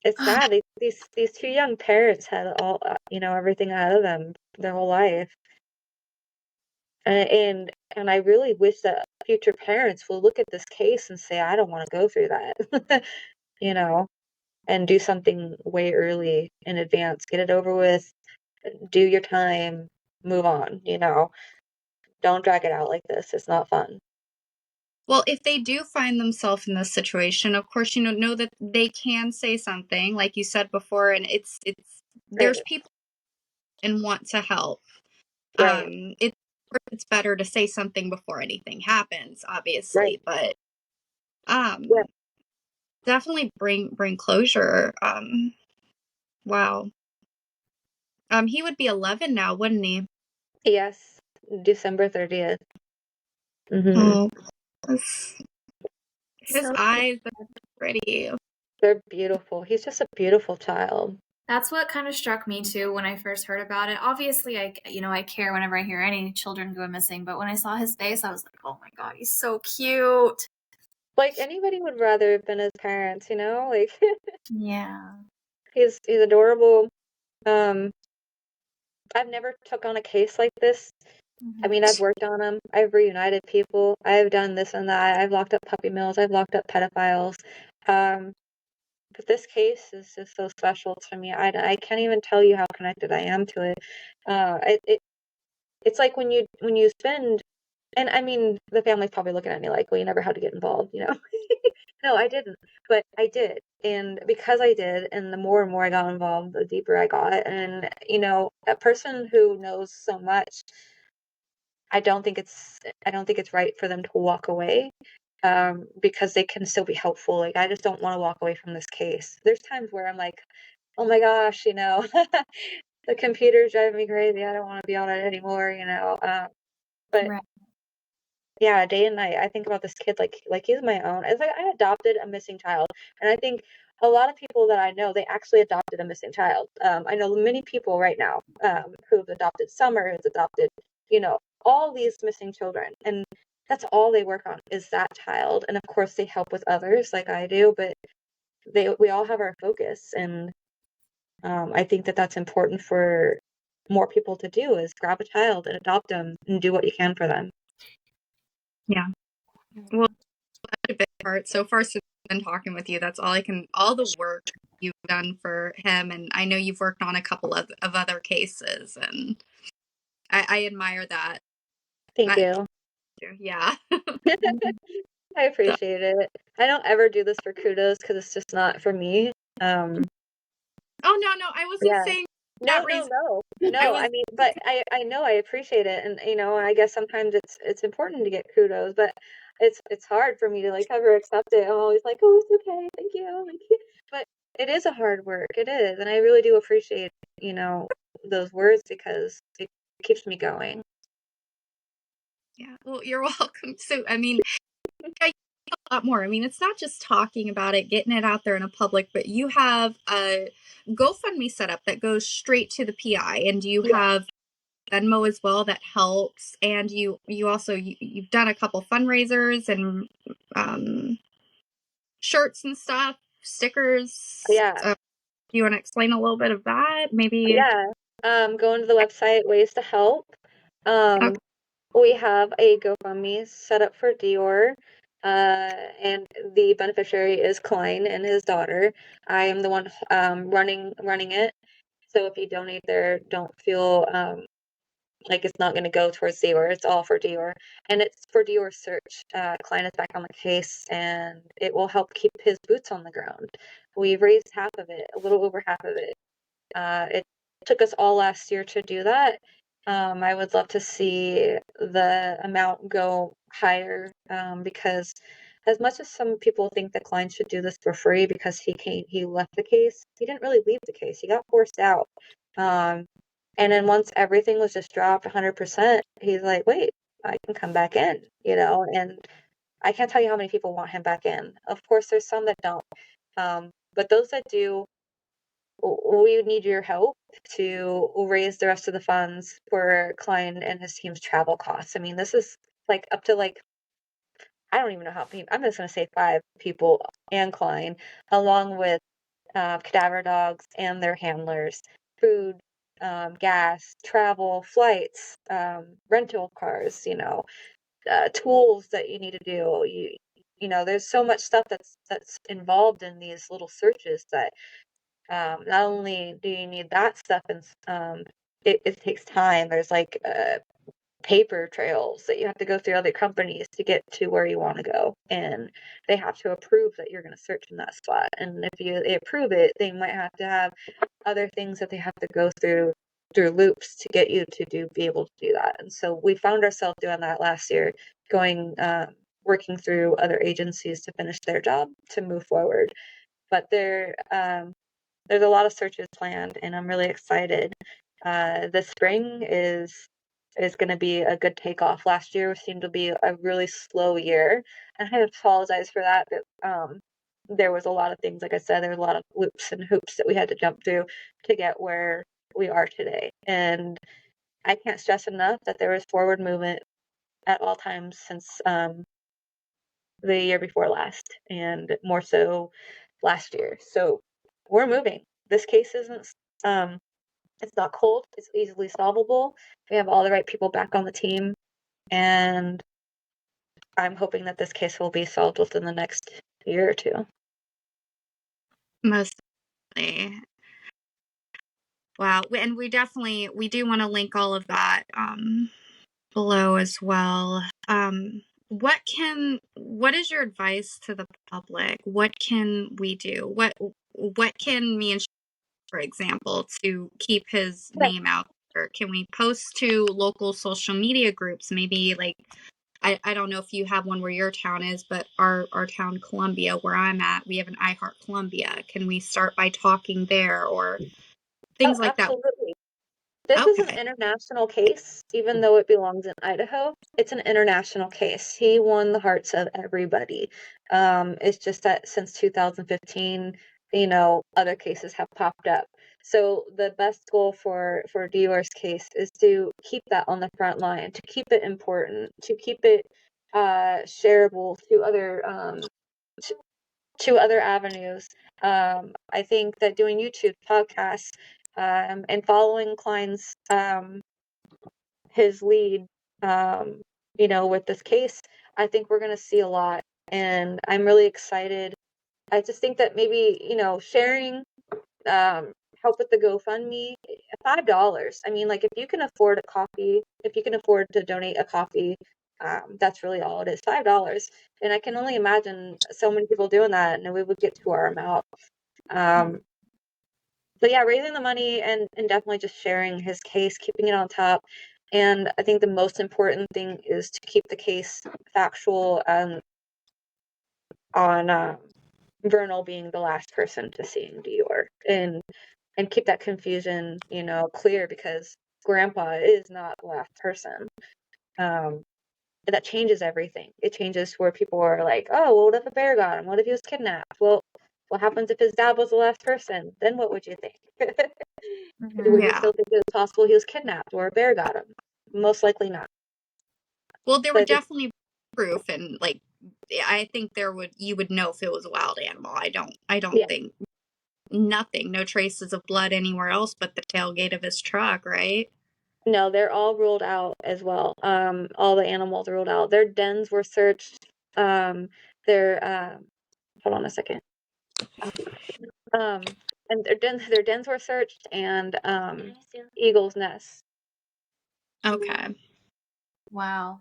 It's sad. These two young parents had all, you know, everything ahead of them their whole life. And I really wish that future parents will look at this case and say, I don't want to go through that, and do something way early in advance. Get it over with, do your time, move on, Don't drag it out like this. It's not fun. Well, if they do find themselves in this situation, of course, know that they can say something, like you said before, and there's people and want to help. Right. It's better to say something before anything happens, obviously, but definitely bring closure. Wow. He would be 11 now, wouldn't he? Yes, December 30th. Oh, his eyes are pretty. They're beautiful. He's just a beautiful child. That's what kind of struck me too when I first heard about it. Obviously, I care whenever I hear any children go missing, but when I saw his face, I was like, oh my God, he's so cute. Like anybody would rather have been his parents, like yeah. He's adorable. I've never took on a case like this. I mean, I've worked on them. I've reunited people. I've done this and that. I've locked up puppy mills. I've locked up pedophiles. But this case is just so special to me. I can't even tell you how connected I am to it. It's like when you spend, and I mean, the family's probably looking at me like, well, you never had to get involved, No, I didn't, but I did. And because I did, and the more and more I got involved, the deeper I got. And, a person who knows so much, I don't think it's right for them to walk away, because they can still be helpful. Like, I just don't want to walk away from this case. There's times where I'm like, oh my gosh, the computer's driving me crazy. I don't want to be on it anymore, but right. yeah, day and night, I think about this kid like he's my own. It's like I adopted a missing child, and I think a lot of people that I know, they actually adopted a missing child. I know many people right now who've adopted Summer, who's adopted, all these missing children, and that's all they work on is that child. And of course, they help with others like I do, but we all have our focus, and I think that that's important for more people to do is grab a child and adopt them and do what you can for them. Yeah. Well, that's a big part. So far, since I've been talking with you, that's all the work you've done for him. And I know you've worked on a couple of other cases, and I admire that. Thank you. Yeah. I appreciate it. I don't ever do this for kudos because it's just not for me. Oh, no, I wasn't saying that reason. No. I mean, but I know I appreciate it, and I guess sometimes it's important to get kudos, but it's hard for me to like ever accept it. I'm always like, oh, it's okay, thank you. But it is a hard work. It is, and I really do appreciate those words because it keeps me going. Yeah, well, you're welcome. So, I mean, I a lot more. I mean, it's not just talking about it, getting it out there in a public, but you have a GoFundMe set up that goes straight to the PI, and you have Venmo as well that helps, and you also you've done a couple fundraisers and shirts and stuff, stickers. Yeah. Do you want to explain a little bit of that? Maybe. Yeah. Going to the website, ways to help. We have a GoFundMe set up for Deorr, and the beneficiary is Klein and his daughter. I am the one running it. So if you donate there, don't feel like it's not going to go towards Deorr. It's all for Deorr, and it's for Deorr's search. Klein is back on the case, and it will help keep his boots on the ground. We've raised half of it, a little over half of it. It took us all last year to do that. I would love to see the amount go higher, because as much as some people think that Klein should do this for free because he left the case, he didn't really leave the case. He got forced out. And then once everything was just dropped 100%, he's like, wait, I can come back in, and I can't tell you how many people want him back in. Of course, there's some that don't. But those that do, we need your help to raise the rest of the funds for Klein and his team's travel costs. I mean, this is like up to I don't even know how many, I'm just going to say 5 people and Klein, along with cadaver dogs and their handlers, food, gas, travel, flights, rental cars, tools that you need to do. You know, there's so much stuff that's involved in these little searches that not only do you need that stuff, and it takes time. There's like paper trails that you have to go through other companies to get to where you want to go, and they have to approve that you're going to search in that spot. And if they approve it, they might have to have other things that they have to go through loops to get you to be able to do that. And so we found ourselves doing that last year, going working through other agencies to finish their job to move forward. But there's a lot of searches planned, and I'm really excited. The spring is going to be a good takeoff. Last year seemed to be a really slow year, and I apologize for that. But there was a lot of things, like I said, there were a lot of loops and hoops that we had to jump through to get where we are today. And I can't stress enough that there was forward movement at all times since the year before last, and more so last year. So we're moving. This case isn't it's not cold. It's easily solvable. We have all the right people back on the team, and I'm hoping that this case will be solved within the next year or two. Most definitely. Wow. And we do want to link all of that below as well. What is your advice to the public? What can we do? What can me and for example, to keep his name out there? Can we post to local social media groups? Maybe like, I don't know if you have one where your town is, but our town, Columbia, where I'm at, we have an iHeart Columbia. Can we start by talking there or things like that? Absolutely. This is an international case, even though it belongs in Idaho. It's an international case. He won the hearts of everybody. It's just that since 2015, you know, other cases have popped up. So the best goal for Deorr's case is to keep that on the front line, to keep it important, to keep it shareable to other avenues. I think that doing YouTube podcasts and following Klein's his lead, you know, with this case, I think we're going to see a lot, and I'm really excited. I just think that maybe, you know, sharing, help with the GoFundMe, $5. I mean, like if you can afford a coffee, if you can afford to donate a coffee, that's really all it is, $5. And I can only imagine so many people doing that, and we would get to our amount. So yeah, raising the money and definitely just sharing his case, keeping it on top. And I think the most important thing is to keep the case factual on Vernal being the last person to seeing Deorr, and keep that confusion, you know, clear, because Grandpa is not the last person. That changes everything. It changes where people are like, oh, well, what if a bear got him? What if he was kidnapped? Well, what happens if his dad was the last person? Then what would you think? Would you still think it was possible he was kidnapped or a bear got him? Most likely not. Well, there would definitely be proof, and like, I think you would know if it was a wild animal. I don't think nothing, no traces of blood anywhere else but the tailgate of his truck, right? No, they're all ruled out as well. All the animals are ruled out. Their dens were searched. Hold on a second. And their dens were searched, and Eagle's nest. Okay. Wow.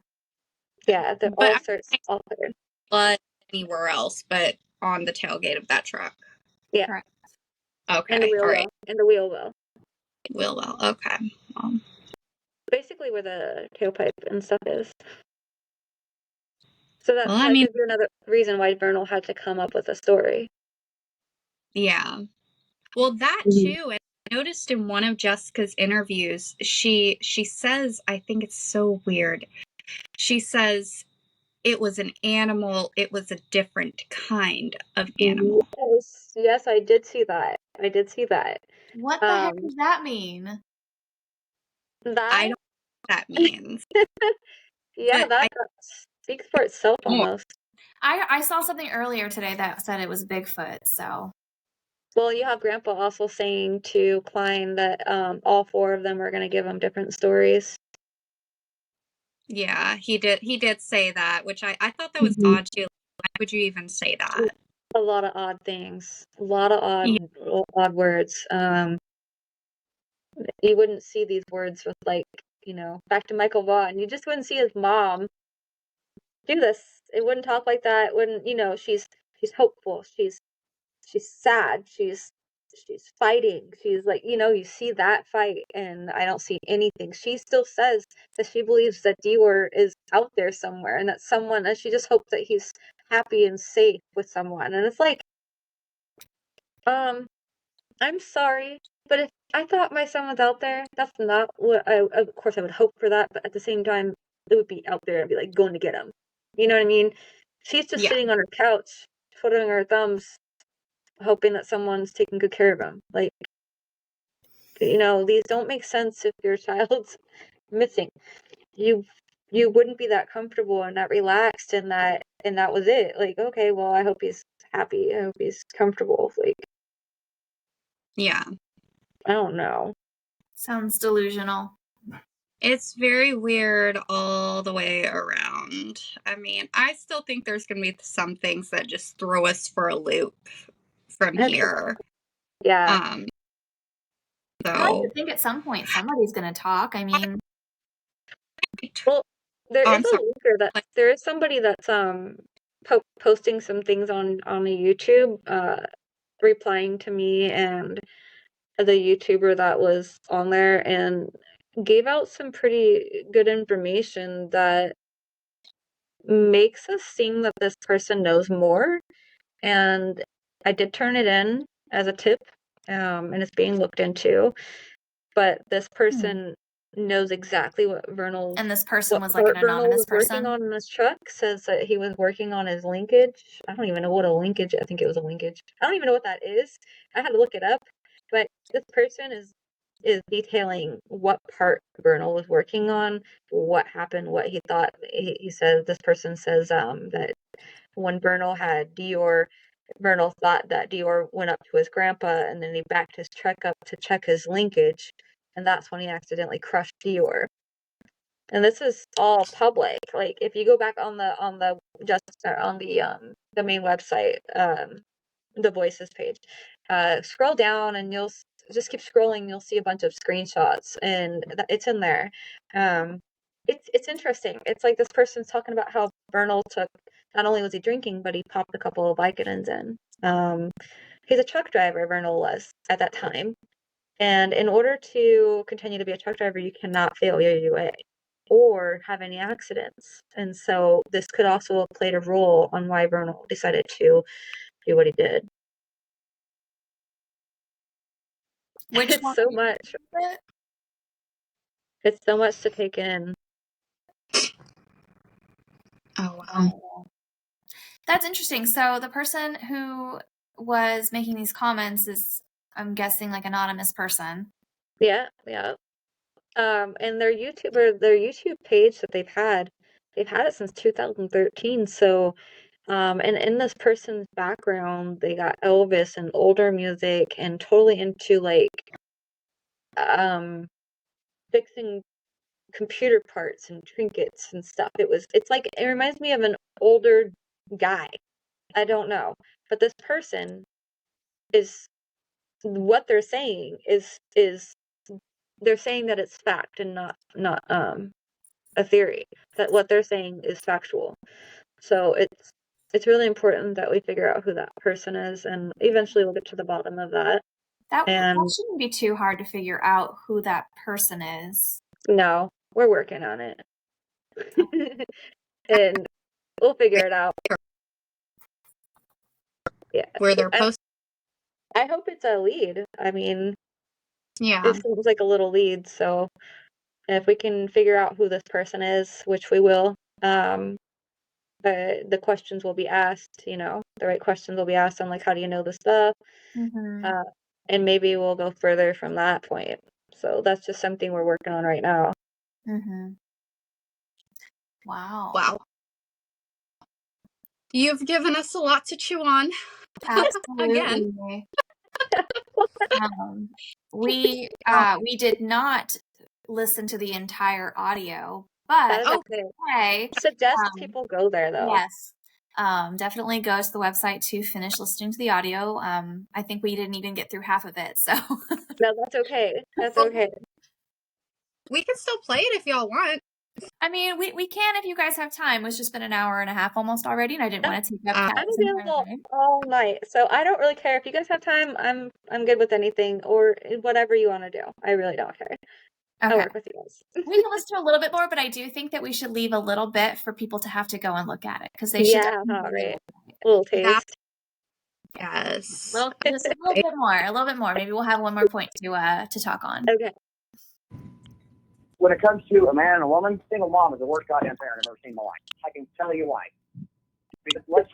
Yeah, they're all searched, all cleared. Blood anywhere else but on the tailgate of that truck. Yeah. Correct. And Okay. the wheel All well. right. And the wheel well. Wheel well. Okay. Basically where the tailpipe and stuff is. So that Well, gives you another reason why Vernal had to come up with a story. Yeah. Well, that too, I noticed in one of Jessica's interviews, she says, I think it's so weird. She says it was an animal, it was a different kind of animal. Yes, I did see that. What the heck does that mean? I don't know what that means. Yeah, that speaks for itself almost. I saw something earlier today that said it was Bigfoot, so. Well, you have Grandpa also saying to Klein that all four of them are going to give him different stories. Yeah, he did say that, which I thought that was Mhm. odd too. Why would you even say that? A lot of odd things, a lot of odd words. You wouldn't see these words with, like, back to Michael Vaughn. You just wouldn't see his mom do this. It wouldn't talk like that. Wouldn't, she's hopeful. She's sad. She's fighting. She's like, you see that fight, and I don't see anything. She still says that she believes that Deorr is out there somewhere, and that she just hopes that he's happy and safe with someone. And it's like, I'm sorry, but if I thought my son was out there, that's not what of course I would hope for that, but at the same time, it would be out there and be like going to get him. You know what I mean? She's just Yeah. sitting on her couch, twiddling her thumbs, hoping that someone's taking good care of him. Like, these don't make sense if your child's missing. You wouldn't be that comfortable and that relaxed, and that was it. Like, okay, well, I hope he's happy. I hope he's comfortable. Like, Yeah. I don't know. Sounds delusional. It's very weird all the way around. I mean, I still think there's going to be some things that just throw us for a loop from here. Yeah. I would think at some point somebody's going to talk. I mean, well, there is somebody that's posting some things on the YouTube, replying to me and the YouTuber that was on there, and gave out some pretty good information that makes us seem that this person knows more. And I did turn it in as a tip, and it's being looked into. But this person knows exactly what Vernal. And this person was like an Vernal anonymous was person. working on in his truck. Says that he was working on his linkage. I don't even know what a linkage. I think it was a linkage. I don't even know what that is. I had to look it up. But this person is detailing what part Vernal was working on, what happened, what he thought. He says, this person says that when Vernal had Deorr, Vernal thought that Deorr went up to his grandpa, and then he backed his truck up to check his linkage, and that's when he accidentally crushed Deorr. And this is all public. Like, if you go back on the main website, the Voices page, scroll down, and you'll just keep scrolling. You'll see a bunch of screenshots, and it's in there. It's interesting. It's like this person's talking about how Vernal took. Not only was he drinking, but he popped a couple of Vicodins in. He's a truck driver. Vernal was at that time, and in order to continue to be a truck driver, you cannot fail your UA or have any accidents. And so this could also have played a role on why Vernal decided to do what he did. Which It's so much. It's so much to take in. Oh, wow. That's interesting. So the person who was making these comments is, I'm guessing, like anonymous person. Yeah. And their YouTube page that they've had it since 2013. So, and in this person's background, they got Elvis and older music, and totally into like, fixing computer parts and trinkets and stuff. It reminds me of an older guy. I don't know, but this person is, what they're saying is they're saying that it's fact and not a theory, that what they're saying is factual. So it's really important that we figure out who that person is, and eventually we'll get to the bottom of that. That shouldn't be too hard to figure out who that person is. No, we're working on it. And we'll figure it out. Yeah. Where they're posting. I hope it's a lead. I mean, yeah, it seems like a little lead. So if we can figure out who this person is, which we will, the questions will be asked. The right questions will be asked on, like, how do you know this stuff? Mm-hmm. And maybe we'll go further from that point. So that's just something we're working on right now. Mm-hmm. Wow. You've given us a lot to chew on. Absolutely. Again. We did not listen to the entire audio, But okay. I Suggest people go there though. Yes. Definitely go to the website to finish listening to the audio. I think we didn't even get through half of it, so. No, that's okay. That's okay. We can still play it if y'all want. I mean, we can if you guys have time. It's just been an hour and a half almost already, and I didn't want to take up I'm available all night, so I don't really care if you guys have time. I'm good with anything or whatever you want to do. I really don't care. I'll work with you guys. We can listen to a little bit more, but I do think that we should leave a little bit for people to have to go and look at it because they should. Yeah, all right. Little taste. Yes. Just a little bit more. Maybe we'll have one more point to talk on. Okay. When it comes to a man and a woman, single mom is the worst goddamn parent I've ever seen in my life. I can tell you why. Because let's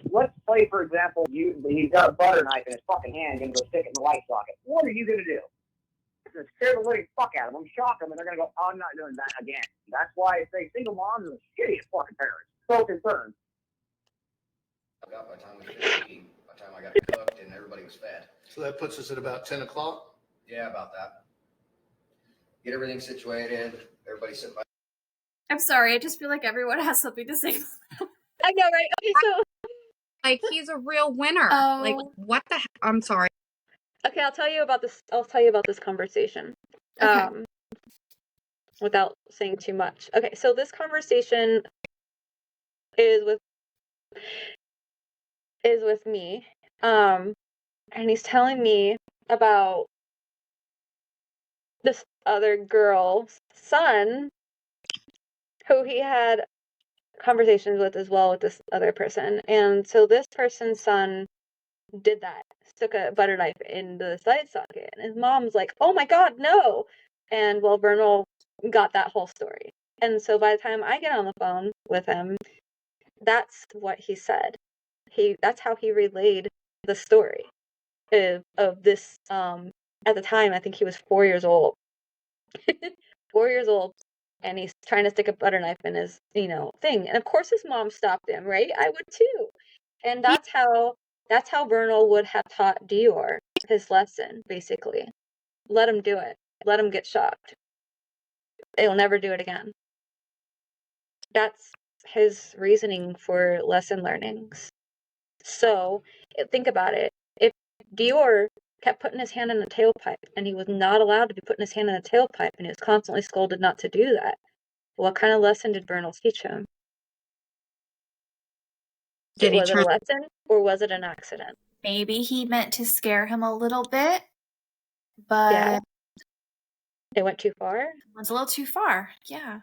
say, for example, he's got a butter knife in his fucking hand, going to go stick it in the light socket. What are you going to do? You're going to scare the living fuck out of them, shock them, and they're going to go, oh, I'm not doing that again. That's why I say single moms are the shittiest fucking parents. So concerned. I got by the time we finished eating, by the time I got it cooked and everybody was fed. So that puts us at about 10 o'clock? Yeah, about that. Get everything situated. Everybody sit by. I'm sorry. I just feel like everyone has something to say. I know, right? Okay, so like he's a real winner. Like what the? I'm sorry. Okay, I'll tell you about this. I'll tell you about this conversation. Okay. Without saying too much. Okay, so this conversation is with me. And he's telling me about this other girl's son who he had conversations with as well with this other person. And so this person's son did that, stuck a butter knife in the side socket. And his mom's like, oh my God, no. And well, Vernal got that whole story. And so by the time I get on the phone with him, that's what he said. That's how he relayed the story of this. At the time, I think he was 4 years old. 4 years old, and he's trying to stick a butter knife in his, thing. And of course, his mom stopped him, right? I would too. And that's how Vernal would have taught Deorr his lesson, basically. Let him do it. Let him get shocked. They'll never do it again. That's his reasoning for lesson learnings. So think about it. If Deorr kept putting his hand in the tailpipe and he was not allowed to be putting his hand in the tailpipe and he was constantly scolded not to do that, what kind of lesson did Vernal teach him? Was it a lesson or was it an accident? Maybe he meant to scare him a little bit, but yeah. It went too far? It went a little too far, yeah.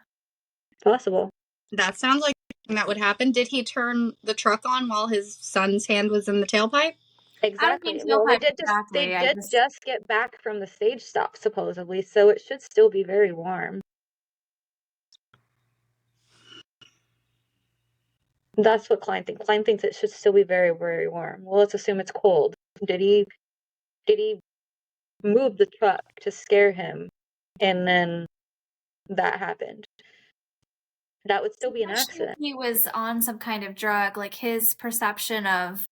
Possible. That sounds like that would happen. Did he turn the truck on while his son's hand was in the tailpipe? Exactly. Well, they did just get back from the stage stop, supposedly, so it should still be very warm. That's what Klein thinks. Klein thinks it should still be very, very warm. Well, let's assume it's cold. Did he move the truck to scare him, and then that happened? That would still be an accident. He was on some kind of drug, like his perception of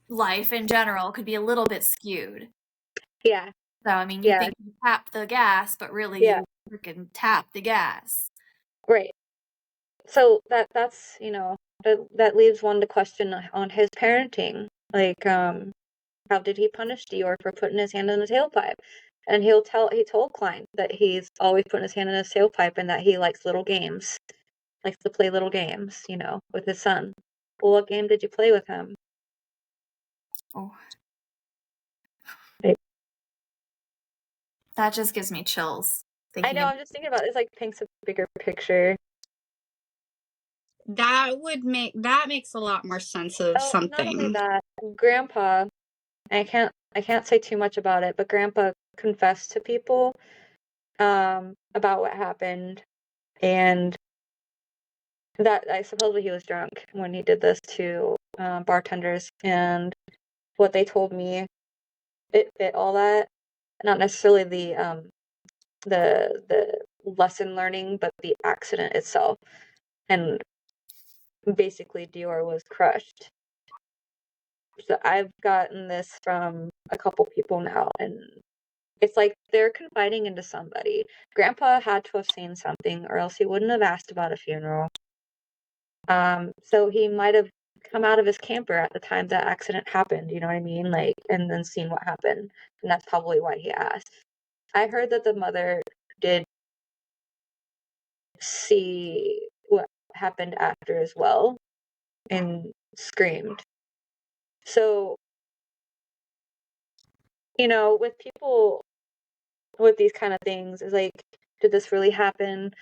life in general could be a little bit skewed. Yeah. So, I mean, you think you tap the gas, but really you freaking tap the gas. Right. So that's, that leaves one to question on his parenting. Like, how did he punish Deorr for putting his hand in the tailpipe? And he told Klein that he's always putting his hand in his tailpipe and that he likes little games. Likes to play little games, with his son. Well, what game did you play with him? Oh. Right. That just gives me chills. I know, I'm just thinking about it. It's like paints a bigger picture. That makes a lot more sense of something. Not only that, Grandpa, I can't say too much about it, but Grandpa confessed to people about what happened, and that I suppose he was drunk when he did this to bartenders, and what they told me, it fit all that. Not necessarily the lesson learning, but the accident itself. And basically Deorr was crushed. So I've gotten this from a couple people now, and it's like they're confiding into somebody. Grandpa had to have seen something, or else he wouldn't have asked about a funeral. So he might have come out of his camper at the time that accident happened, you know what I mean? Like, and then seen what happened. And that's probably why he asked. I heard that the mother did see what happened after as well and screamed. So, you know, with people with these kind of things, is like, did this really happen?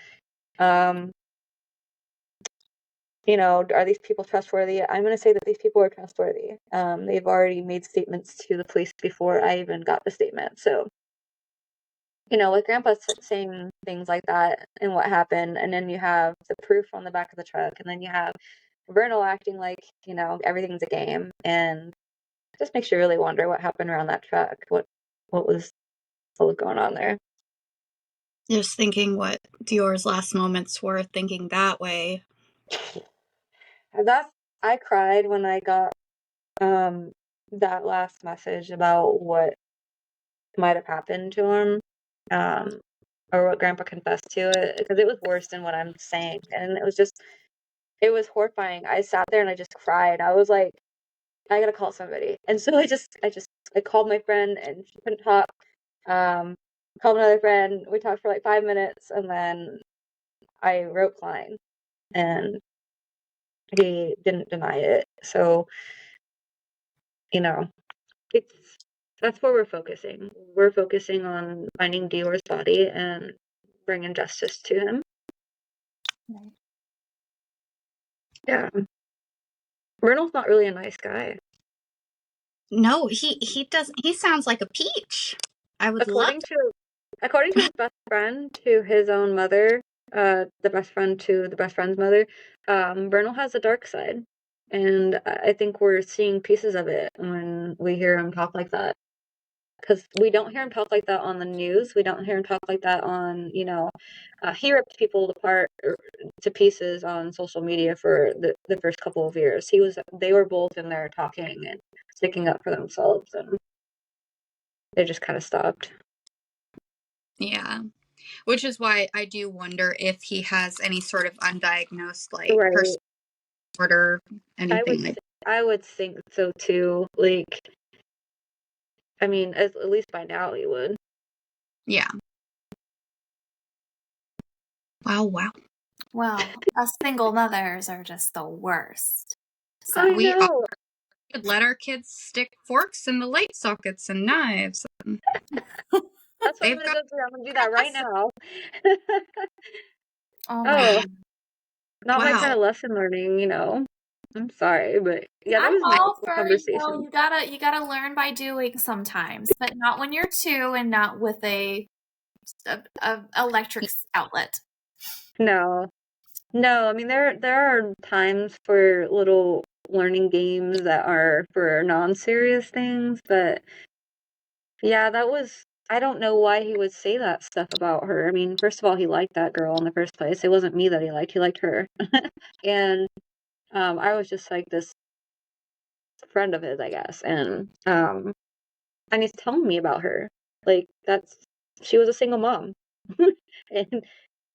You know, are these people trustworthy? I'm going to say that these people are trustworthy. They've already made statements to the police before I even got the statement. So, you know, with Grandpa saying things like that and what happened, and then you have the proof on the back of the truck, and then you have Vernal acting like, you know, everything's a game, and it just makes you really wonder what happened around that truck. What was going on there? Just thinking what Deorr's last moments were, thinking that way. I cried when I got that last message about what might have happened to him, or what Grandpa confessed to it, because it was worse than what I'm saying, and it was horrifying. I sat there and I just cried. I was like, I gotta call somebody, and so I called my friend, and she couldn't talk. Called another friend. We talked for like 5 minutes, and then I wrote Klein, and he didn't deny it. So, you know, that's where we're focusing. We're focusing on finding Deorr's body and bringing justice to him. Right. Yeah. Vernal's not really a nice guy. No, he doesn't. He sounds like a peach. I would According to his best friend to his own mother, the best friend to the best friend's mother, Vernal has a dark side. And I think we're seeing pieces of it when we hear him talk like that. Because we don't hear him talk like that on the news. We don't hear him talk like that on, you know, he ripped people apart to pieces on social media for the first couple of years. They were both in there talking and sticking up for themselves, and they just kind of stopped. Yeah. Which is why I do wonder if he has any sort of undiagnosed, like, Right. personality disorder, anything I would think so too. Like, I mean, at least by now he would. Yeah. Wow. Well, us single mothers are just the worst. So I we know. Could let our kids stick forks in the light sockets and knives. That's what I'm gonna go do. I'm gonna do that right now. Oh, not my kind Wow. of lesson learning, you know. I'm sorry, but yeah, that I'm was my all for, conversation. you gotta learn by doing sometimes, but not when you're 2 and not with a electric outlet. No, I mean there are times for little learning games that are for non-serious things, but yeah, I don't know why he would say that stuff about her. I mean, first of all, he liked that girl in the first place. It wasn't me that he liked her. And I was just like this friend of his, I guess. And he's telling me about her. Like, she was a single mom. And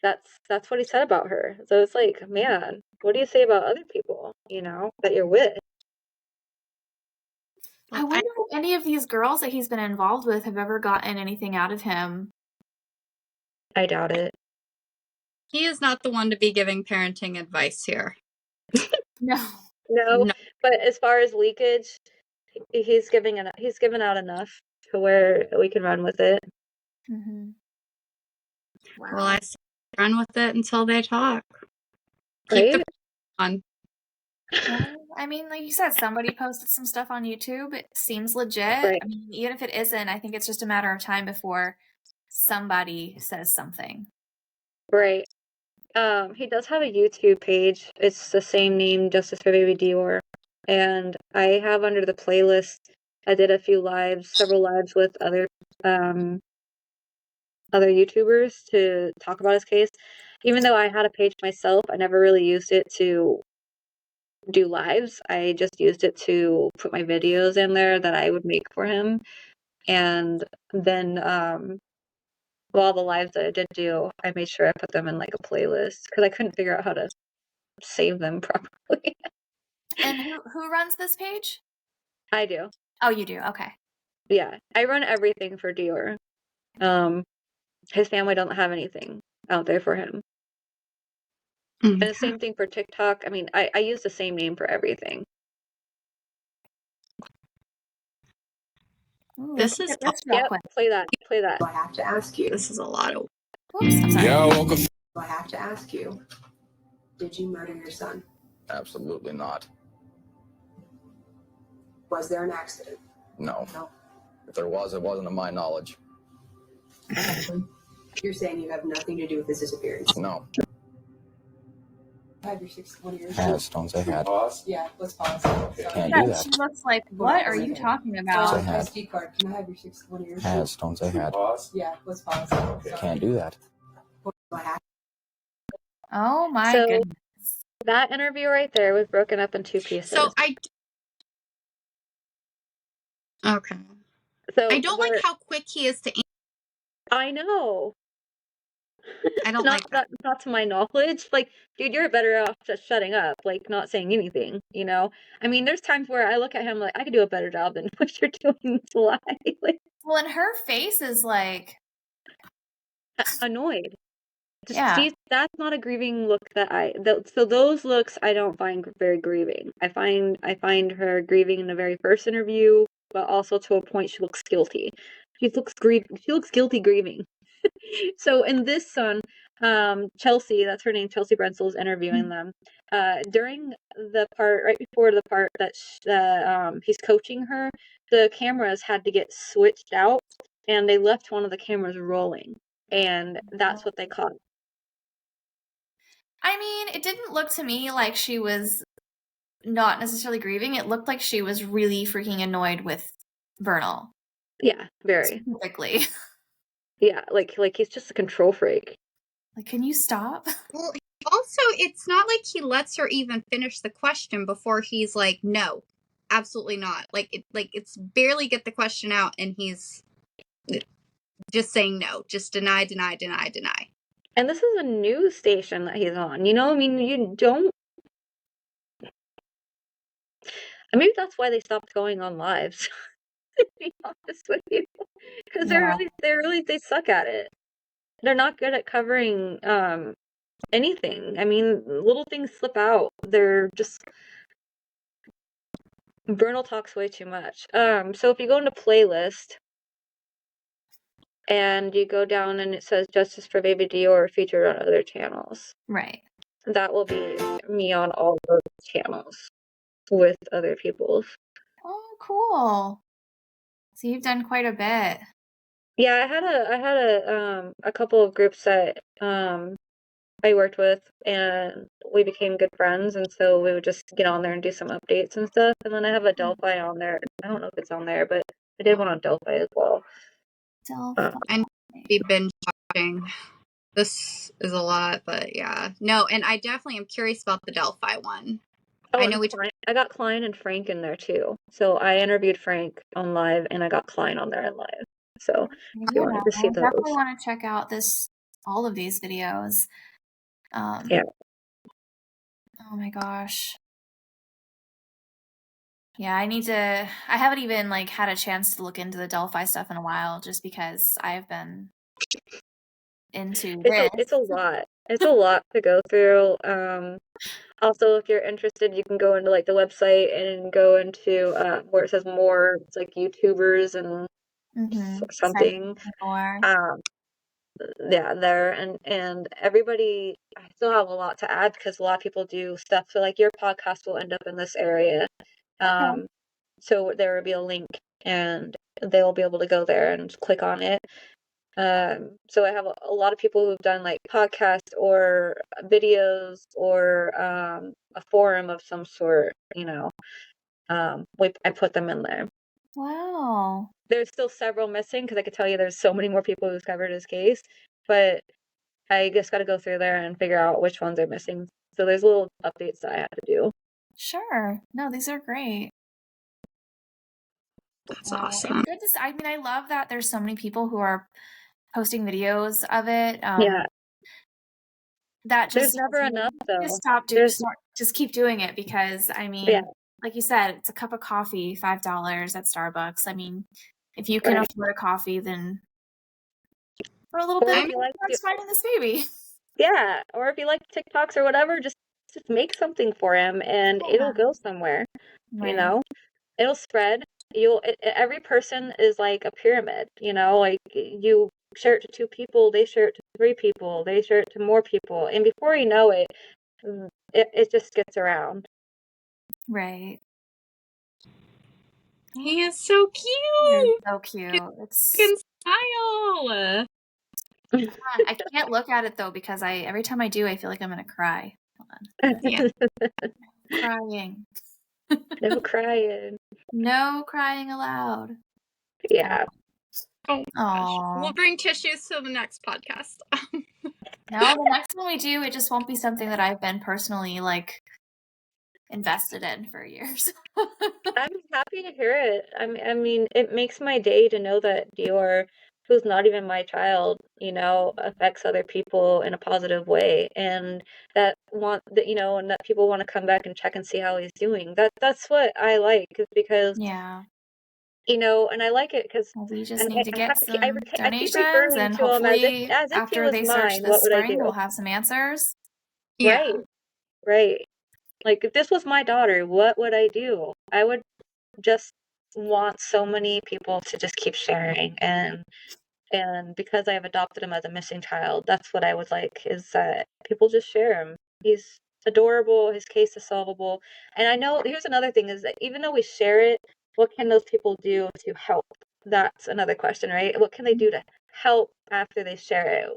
that's what he said about her. So it's like, man, what do you say about other people, you know, that you're with? I wonder if any of these girls that he's been involved with have ever gotten anything out of him. I doubt it. He is not the one to be giving parenting advice here. No, but as far as leakage, he's given out enough to where we can run with it. Mm-hmm. Wow. Well, I say run with it until they talk. Right? Keep the on. Well, I mean, like you said, somebody posted some stuff on YouTube. It seems legit. Right. I mean, even if it isn't, I think it's just a matter of time before somebody says something. Right. He does have a YouTube page. It's the same name, Justice for Baby Deorr. And I have under the playlist, I did several lives with other YouTubers to talk about his case. Even though I had a page myself, I never really used it to do lives. I just used it to put my videos in there that I would make for him. And then all the lives that I did do, I made sure I put them in like a playlist because I couldn't figure out how to save them properly. And who runs this page? I do. Oh, you do. Okay. Yeah, I run everything for Deorr. His family doesn't have anything out there for him. And the same thing for TikTok. I mean, I use the same name for everything. Ooh, This is yep, play that. Play that. I have to ask you. This is a lot of. Whoops, I'm sorry. I have to ask you. Did you murder your son? Absolutely not. Was there an accident? No. No. If there was, it wasn't to my knowledge. You're saying you have nothing to do with this disappearance? No. Have your 61 years. Has, don't say had. Yeah, let's pause. Can't Yeah, do that. she looks like, what are you talking about? Say had. SD card. Can I have your 61 years? Has, don't say had. Yeah, let's pause. Can't do that. Oh my So, goodness. that interview right there was broken up in 2 pieces. So okay. So I don't like how quick he is to. I know. I don't not like that. Not to my knowledge. Like, dude, you're better off just shutting up, like not saying anything. You know. I mean, there's times where I look at him like I could do a better job than what you're doing this live. Like, well, and her face is like annoyed. Yeah. See, that's not a grieving look so those looks I don't find very grieving. I find her grieving in the very first interview, but also to a point she looks guilty. She looks guilty grieving. So in this one, Chelsea, that's her name, Chelsea Brensel's interviewing them. During the part, right before the part that he's coaching her, the cameras had to get switched out, and they left one of the cameras rolling, and that's what they caught. I mean, it didn't look to me like she was not necessarily grieving. It looked like she was really freaking annoyed with Vernal. Yeah, very. Specifically. Yeah, like he's just a control freak. Like, can you stop? Well, also, it's not like he lets her even finish the question before he's like, no, absolutely not. It's barely get the question out, and he's just saying no, just deny. And this is a news station that he's on. You know, I mean, you don't. Maybe that's why they stopped going on lives. To be honest with you, because they suck at it. They're not good at covering anything. I mean, little things slip out. They're just Vernal talks way too much. So if you go into playlist and you go down and it says Justice for Baby Deorr featured on other channels. Right. That will be me on all those channels with other people's. Oh, cool. So you've done quite a bit. Yeah, I had a couple of groups that I worked with, and we became good friends, and so we would just get on there and do some updates and stuff. And then I have a Delphi on there. I don't know if it's on there, but I did one on Delphi as well. Delphi. I need to be binge watching. This is a lot, but yeah. No, and I definitely am curious about the Delphi one. Oh, I know I got Klein and Frank in there too. So I interviewed Frank on live, and I got Klein on there in live. So if you wanted to see I those, definitely want to check out all of these videos. Yeah. Oh my gosh. Yeah, I haven't even had a chance to look into the Delphi stuff in a while, just because I've been into this. It's a lot. It's a lot to go through. Also, if you're interested, you can go into the website and go into where it says more. It's like YouTubers and something. Yeah, there and everybody. I still have a lot to add because a lot of people do stuff. So your podcast will end up in this area. So there will be a link, and they'll be able to go there and click on it. So I have a lot of people who've done podcasts or videos or a forum of some sort, I put them in there. Wow. There's still several missing because I could tell you there's so many more people who've covered his case, but I just got to go through there and figure out which ones are missing. So there's little updates that I have to do. Sure. No, these are great. That's It's awesome. good to. I mean, I love that there's so many people who are posting videos of it. Yeah. That There's just never enough though. just keep doing it, because I mean, Yeah. like you said, it's a cup of coffee, $5 at Starbucks. I mean, if you can Right. afford a coffee, then for a little Or bit, if you like that's finding this baby. Yeah, or if you like TikToks or whatever, just make something for him, and it'll go somewhere. You Right. know, it'll spread. Every person is like a pyramid. You know, like you share it to 2 people, they share it to 3 people, they share it to more people, and before you know it, it just gets around. Right. He is so cute. So cute. It's Fucking style. I can't look at it though, because every time I do, I feel like I'm gonna cry. Hold on. Yeah. Crying. No crying. No crying allowed. Yeah. Oh, Aw. we'll bring tissues to the next podcast. No, the next one we do, it just won't be something that I've been personally like invested in for years. I'm happy to hear it. I mean, it makes my day to know that Deorr, who's not even my child, you know, affects other people in a positive way, and that and that people want to come back and check and see how he's doing. That's what I like, because yeah. you know, and I like it because we just need to get some I keep donations, referring and to him hopefully as if he after was they search mine. this What would I spring, do? we'll have some answers. Right, right. Like if this was my daughter, what would I do? I would just want so many people to just keep sharing, and because I have adopted him as a missing child, that's what I would like, is that people just share him. He's adorable, his case is solvable. And I know here's another thing, is that even though we share it, what can those people do to help? That's another question, right? What can they do to help after they share it?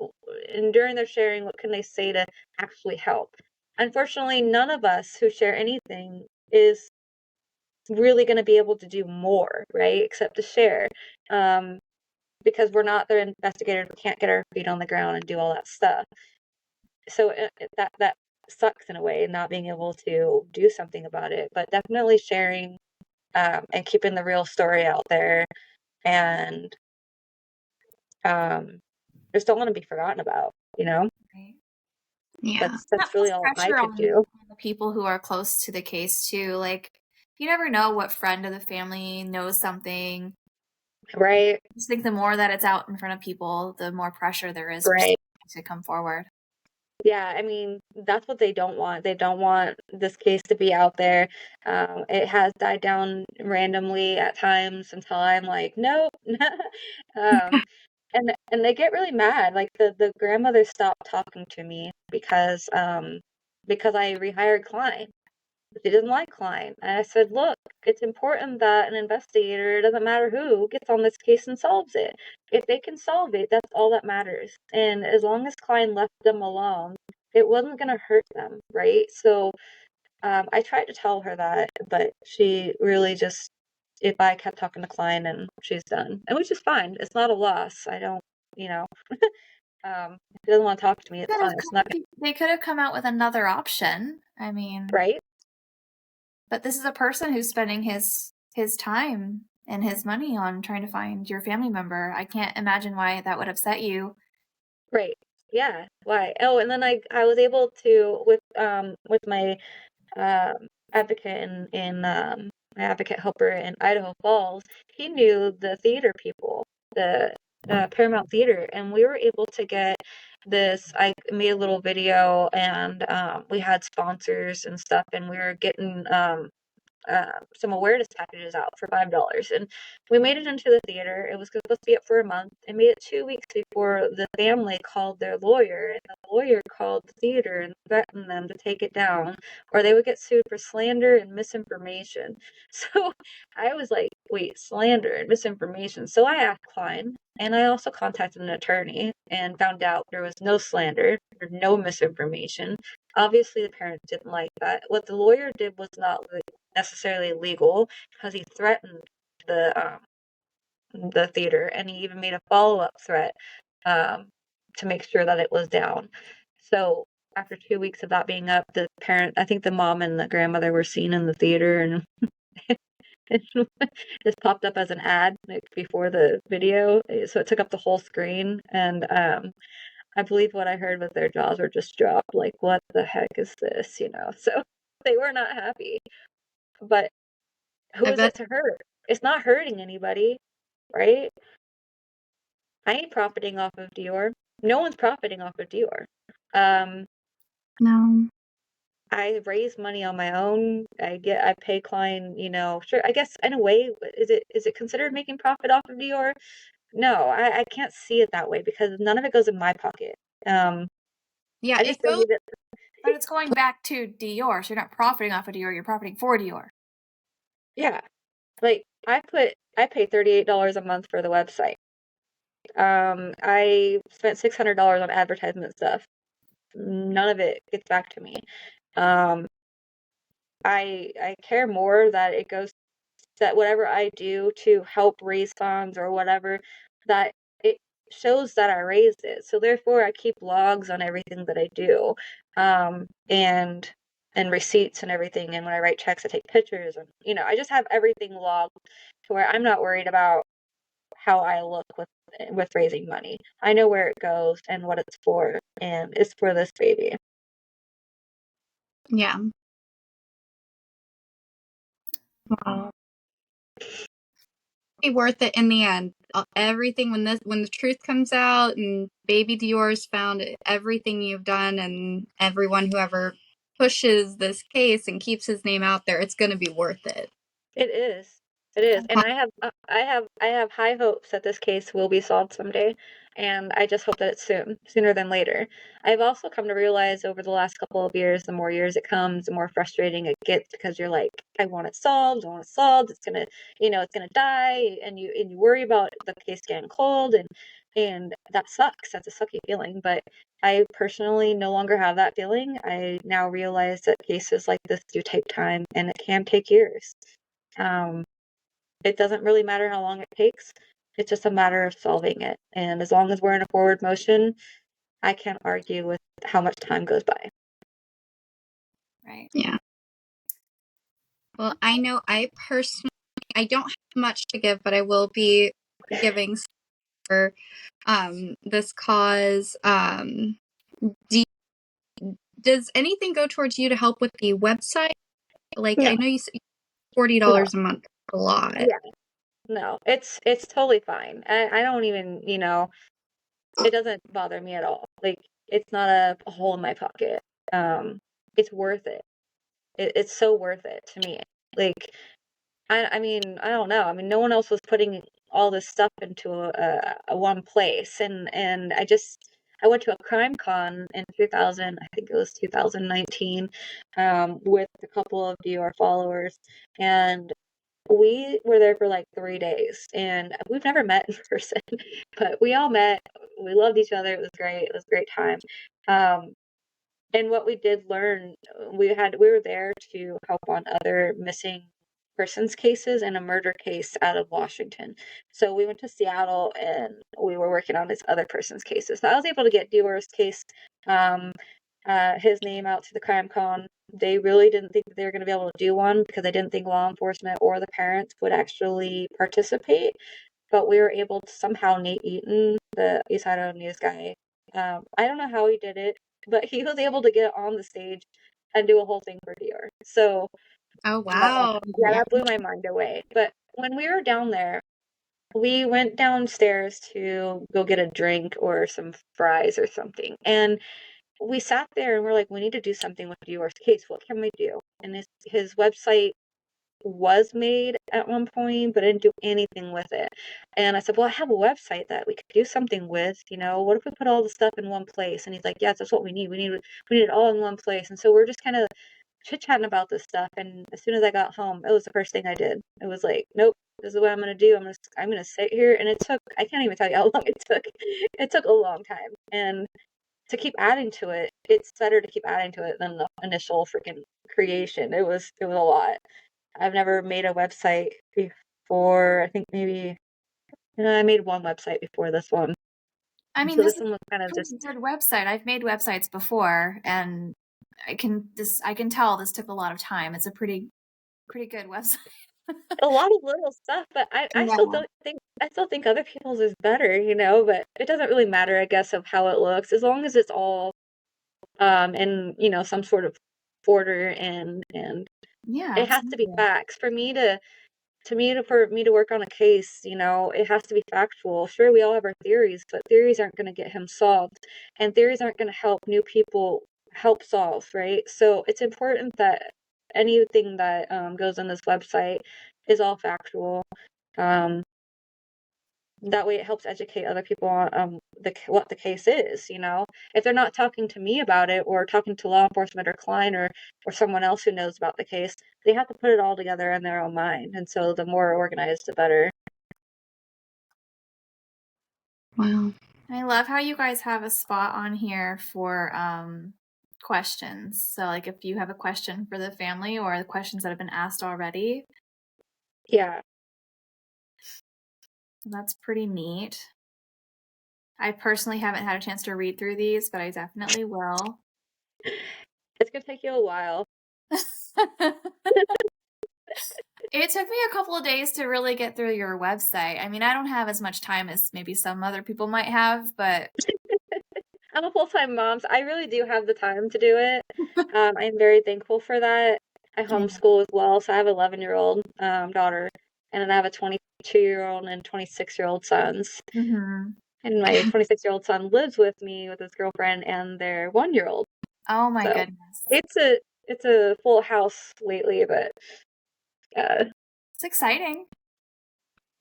And during their sharing, what can they say to actually help? Unfortunately, none of us who share anything is really going to be able to do more, right? Except to share. Because we're not the investigators, we can't get our feet on the ground and do all that stuff. So that sucks in a way, not being able to do something about it. But definitely sharing, and keeping the real story out there, and just don't want to be forgotten about, you know? Right. Yeah. That's really all I Pressure could do. on the people who are close to the case too. Like, you never know what friend of the family knows something. Right. I just think the more that it's out in front of people, the more pressure there is Right. to come forward. Yeah, I mean, that's what they don't want. They don't want this case to be out there. It has died down randomly at times until I'm like, nope. And they get really mad. Like the grandmother stopped talking to me because I rehired Klein. She didn't like Klein. And I said, look, it's important that an investigator, it doesn't matter who, gets on this case and solves it. If they can solve it, that's all that matters. And as long as Klein left them alone, it wasn't going to hurt them, right? So I tried to tell her that, but she really just, if I kept talking to Klein, and she's done. And which is fine. It's not a loss. I don't, you know, if he doesn't want to talk to me, it's fine. It's not. They could have come out with another option. I mean, right? But this is a person who's spending his time and his money on trying to find your family member. I can't imagine why that would upset you. Right. Yeah. Why? Oh, and then I was able to, with my advocate in my advocate helper in Idaho Falls, he knew the theater people, the Paramount Theater, and we were able to get this. I made a little video, and we had sponsors and stuff, and we were getting some awareness packages out for $5, and we made it into the theater. It was supposed to be up for a month. I made it 2 weeks before the family called their lawyer, and the lawyer called the theater and threatened them to take it down, or they would get sued for slander and misinformation. So I was like, wait, slander and misinformation. So I asked Klein, and I also contacted an attorney and found out there was no slander or no misinformation. Obviously, the parents didn't like that. What the lawyer did was not necessarily legal, because he threatened the theater, and he even made a follow-up threat to make sure that it was down. So after 2 weeks of that being up, I think the mom and the grandmother were seen in the theater, and It just popped up as an ad like, before the video, so it took up the whole screen. And I believe what I heard was their jaws were just dropped. Like, what the heck is this? So they were not happy. But who is it to hurt? It's not hurting anybody, right? I ain't profiting off of Deorr. No one's profiting off of Deorr. No. I raise money on my own. I pay Klein, sure. I guess in a way, is it considered making profit off of Deorr? No, I can't see it that way because none of it goes in my pocket. Yeah, I just don't need it. But it's going back to Deorr, so you're not profiting off of Deorr, you're profiting for Deorr. Yeah. Like I pay $38 a month for the website. I spent $600 on advertisement stuff. None of it gets back to me. I care more that it goes, that whatever I do to help raise funds or whatever, that it shows that I raised it. So therefore I keep logs on everything that I do. And receipts and everything. And when I write checks, I take pictures, and I just have everything logged to where I'm not worried about how I look with raising money. I know where it goes and what it's for, and it's for this baby. Yeah. Wow. Be worth it in the end. Everything when the truth comes out and baby Deorr's found, everything you've done and everyone who ever pushes this case and keeps his name out there, it's going to be worth it. It is. It is. And I have high hopes that this case will be solved someday, and I just hope that it's sooner than later. I've also come to realize over the last couple of years, the more years it comes, the more frustrating it gets because you're like, I want it solved, it's gonna, it's gonna die, and you worry about the case getting cold, and that sucks. That's a sucky feeling, but I personally no longer have that feeling. I now realize that cases like this do take time, and it can take years. It doesn't really matter how long it takes. It's just a matter of solving it. And as long as we're in a forward motion, I can't argue with how much time goes by. Right. Yeah. Well, I know I don't have much to give, but I will be giving for this cause. Does anything go towards you to help with the website? Like, No. I know you said $40 a month, a lot. Yeah. No, it's totally fine. I don't even, it doesn't bother me at all. Like, it's not a hole in my pocket. It's worth it. It's so worth it to me. Like, I mean, I don't know. I mean, no one else was putting all this stuff into a one place, and I went to a crime con in 2000, I think it was 2019, with a couple of Deorr followers, and we were there for like 3 days, and we've never met in person, but we all met. We loved each other. It was great. It was a great time. And what we did learn, we were there to help on other missing persons cases and a murder case out of Washington. So we went to Seattle and we were working on this other person's cases. So I was able to get Deorr's case, his name out to the crime con. They really didn't think they were going to be able to do one because they didn't think law enforcement or the parents would actually participate. But we were able to somehow, Nate Eaton, the East Idaho News guy, I don't know how he did it, but he was able to get on the stage and do a whole thing for Deorr. So, oh wow, yeah, that blew my mind away. But when we were down there, we went downstairs to go get a drink or some fries or something, and we sat there and we're like, we need to do something with Deorr's case. What can we do? And his website was made at one point, but I didn't do anything with it. And I said, well, I have a website that we could do something with, what if we put all the stuff in one place? And he's like, yes, that's what we need. We need it all in one place. And so we're just kind of chit-chatting about this stuff. And as soon as I got home, it was the first thing I did. It was like, nope, this is what I'm going to do. I'm going to sit here. And it took, I can't even tell you how long it took. It took a long time. And to keep adding to it, it's better to keep adding to it than the initial freaking creation. It was a lot. I've never made a website before. I think maybe I made one website before this one. I mean, so this one was kind of just a good website. I've made websites before, and I can tell this took a lot of time. It's a pretty good website. a lot of little stuff, but I still Yeah. don't think other people's is better, you know, but it doesn't really matter, I guess, of how it looks, as long as it's all in, you know, some sort of order and Yeah, it has to be absolutely. facts. For me to work on a case, you know, it has to be factual. Sure, we all have our theories, but theories aren't going to get him solved, and theories aren't going to help new people help solve, right? So it's important that anything that goes on this website is all factual. That way it helps educate other people on what the case is, you know. If they're not talking to me about it or talking to law enforcement or client or someone else who knows about the case, they have to put it all together in their own mind. And so the more organized, the better. Wow. I love how you guys have a spot on here for questions. So like if you have a question for the family or the questions that have been asked already. Yeah. That's pretty neat. I personally haven't had a chance to read through these, but I definitely will. It's going to take you a while. It took me a couple of days to really get through your website. I mean, I don't have as much time as maybe some other people might have, but I'm a full-time mom, so I really do have the time to do it. I'm very thankful for that. I homeschool as well, so I have an 11-year-old daughter, and then I have a 22-year-old and 26-year-old sons. Mm-hmm. And my 26-year-old son lives with me with his girlfriend and their 1-year-old. Oh my goodness. It's a full house lately, but it's exciting.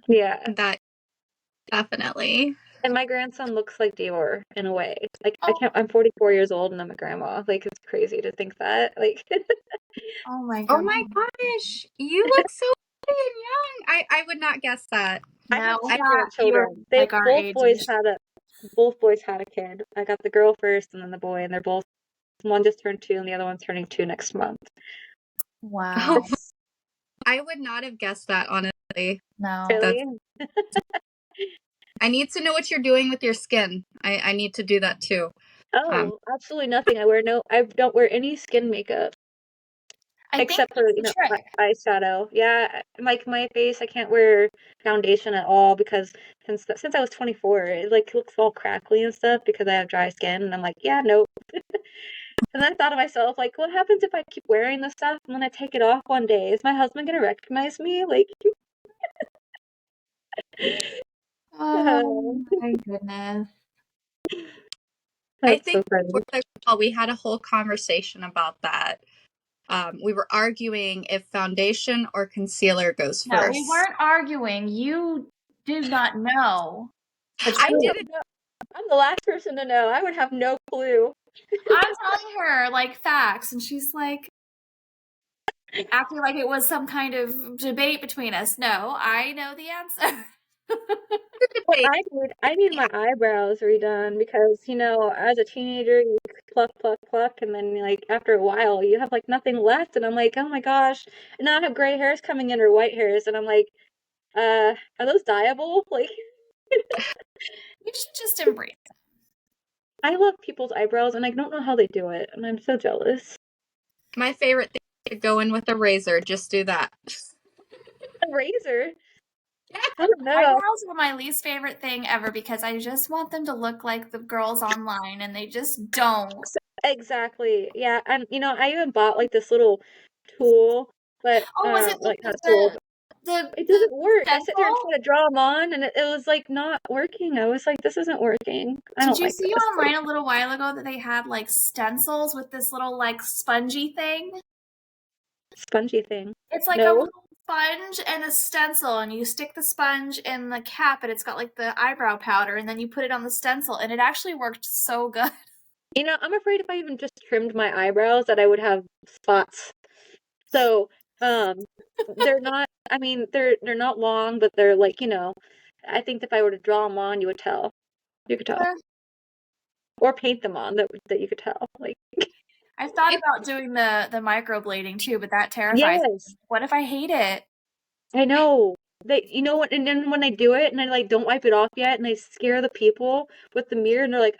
Yeah. That definitely. And my grandson looks like Deorr in a way. Like I'm 44 years old and I'm a grandma. Like it's crazy to think that. Like Oh my god. Oh my gosh. You look so good and young. I would not guess that. I have No, 2 grandchildren. They like our both age. both boys had a kid. I got the girl first and then the boy, and they're both, one just turned 2 and the other one's turning 2 next month. Wow. I would not have guessed that, honestly. No. Really? I need to know what you're doing with your skin. I need to do that too. Oh, absolutely nothing. I don't wear any skin makeup. Except for, you know, my eyeshadow. Yeah, like my face, I can't wear foundation at all because since I was 24, it like looks all crackly and stuff because I have dry skin, and I'm like, yeah, nope. And then I thought to myself, like, what happens if I keep wearing this stuff and then I take it off one day? Is my husband gonna recognize me? Like, oh my goodness. I think before the call, we had a whole conversation about that. We were arguing if foundation or concealer goes first. No, we weren't arguing. You did not know. I didn't know. I'm the last person to know. I would have no clue. I'm telling her like facts, and she's like acting like it was some kind of debate between us. No, I know the answer. Well, I need my eyebrows redone because, you know, as a teenager, you pluck, and then, like, after a while, you have, like, nothing left, and I'm like, oh my gosh, and now I have gray hairs coming in or white hairs, and I'm like, are those dyeable? Like, you should just embrace it. I love people's eyebrows, and I don't know how they do it, and I'm so jealous. My favorite thing to go in with a razor, just do that. A razor? I don't know. Eyebrows are my least favorite thing ever because I just want them to look like the girls online, and they just don't. Exactly. Yeah, and you know, I even bought like this little tool, but was it like not a tool. It doesn't work. I sit there and stencil? try to draw them on, and it was like not working. I was like, this isn't working. Did you see online a little while ago that they had like stencils with this little like spongy thing? Spongy thing. It's like a little sponge and a stencil, and you stick the sponge in the cap, and it's got like the eyebrow powder, and then you put it on the stencil, and it actually worked so good. You know, I'm afraid if I even just trimmed my eyebrows that I would have spots. So, they're not, I mean, they're not long, but they're like, you know, I think if I were to draw them on, you would tell. You could tell. Or paint them on that you could tell. Like, I've thought about doing the microblading too, but that terrifies me. What if I hate it? I know. You know what, and then when I do it and I like don't wipe it off yet and I scare the people with the mirror and they're like,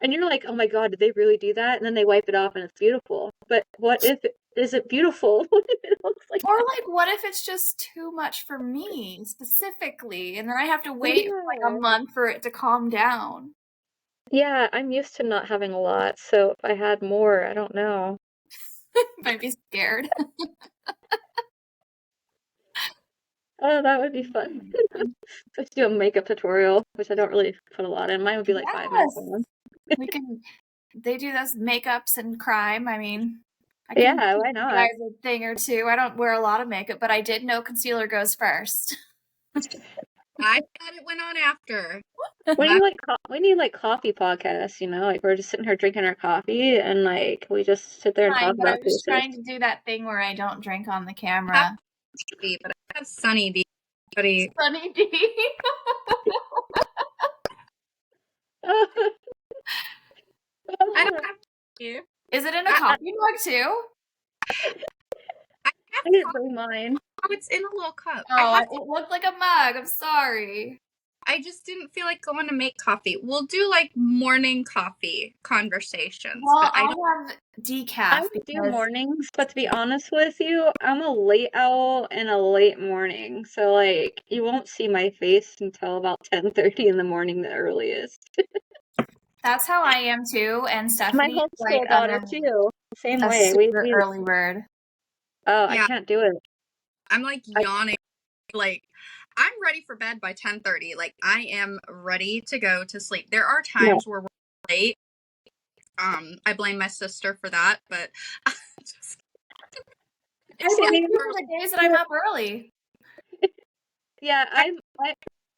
and you're like, oh my god, did they really do that? And then they wipe it off and it's beautiful. But what if is it beautiful? It looks like Or like, what if it's just too much for me specifically, and then I have to wait for like a month for it to calm down? Yeah, I'm used to not having a lot, so if I had more, I don't know. Might be scared. Oh, that would be fun. Let's do a makeup tutorial, which I don't really put a lot in. Mine would be like 5 minutes long. We can. They do those makeups and crime. I mean, I can Yeah, why teach you not? guys a thing or two. I don't wear a lot of makeup, but I did know concealer goes first. I thought it went on after. We need like coffee podcasts, you know, like we're just sitting here drinking our coffee and like we just sit there and talk Fine, but I about was cases. trying to do that thing where I don't drink on the camera. But I have Sunny D. Sunny D. I don't have you. Is it in a coffee mug too? I didn't bring mine. Oh, it's in a little cup. Oh, it looked like a mug. I'm sorry. I just didn't feel like going to make coffee. We'll do like morning coffee conversations. Well, but I I'll don't have decaf. I would do mornings, but to be honest with you, I'm a late owl and a late morning. So like you won't see my face until about 10:30 in the morning the earliest. That's how I am too, and Stephanie My is homeschool like daughter too. Same a way. super early bird. Oh, I can't do it. I'm like yawning. Like I'm ready for bed by 10:30. Like I am ready to go to sleep. There are times where we're late. I blame my sister for that, but I blame you for the days that I'm up early. Yeah,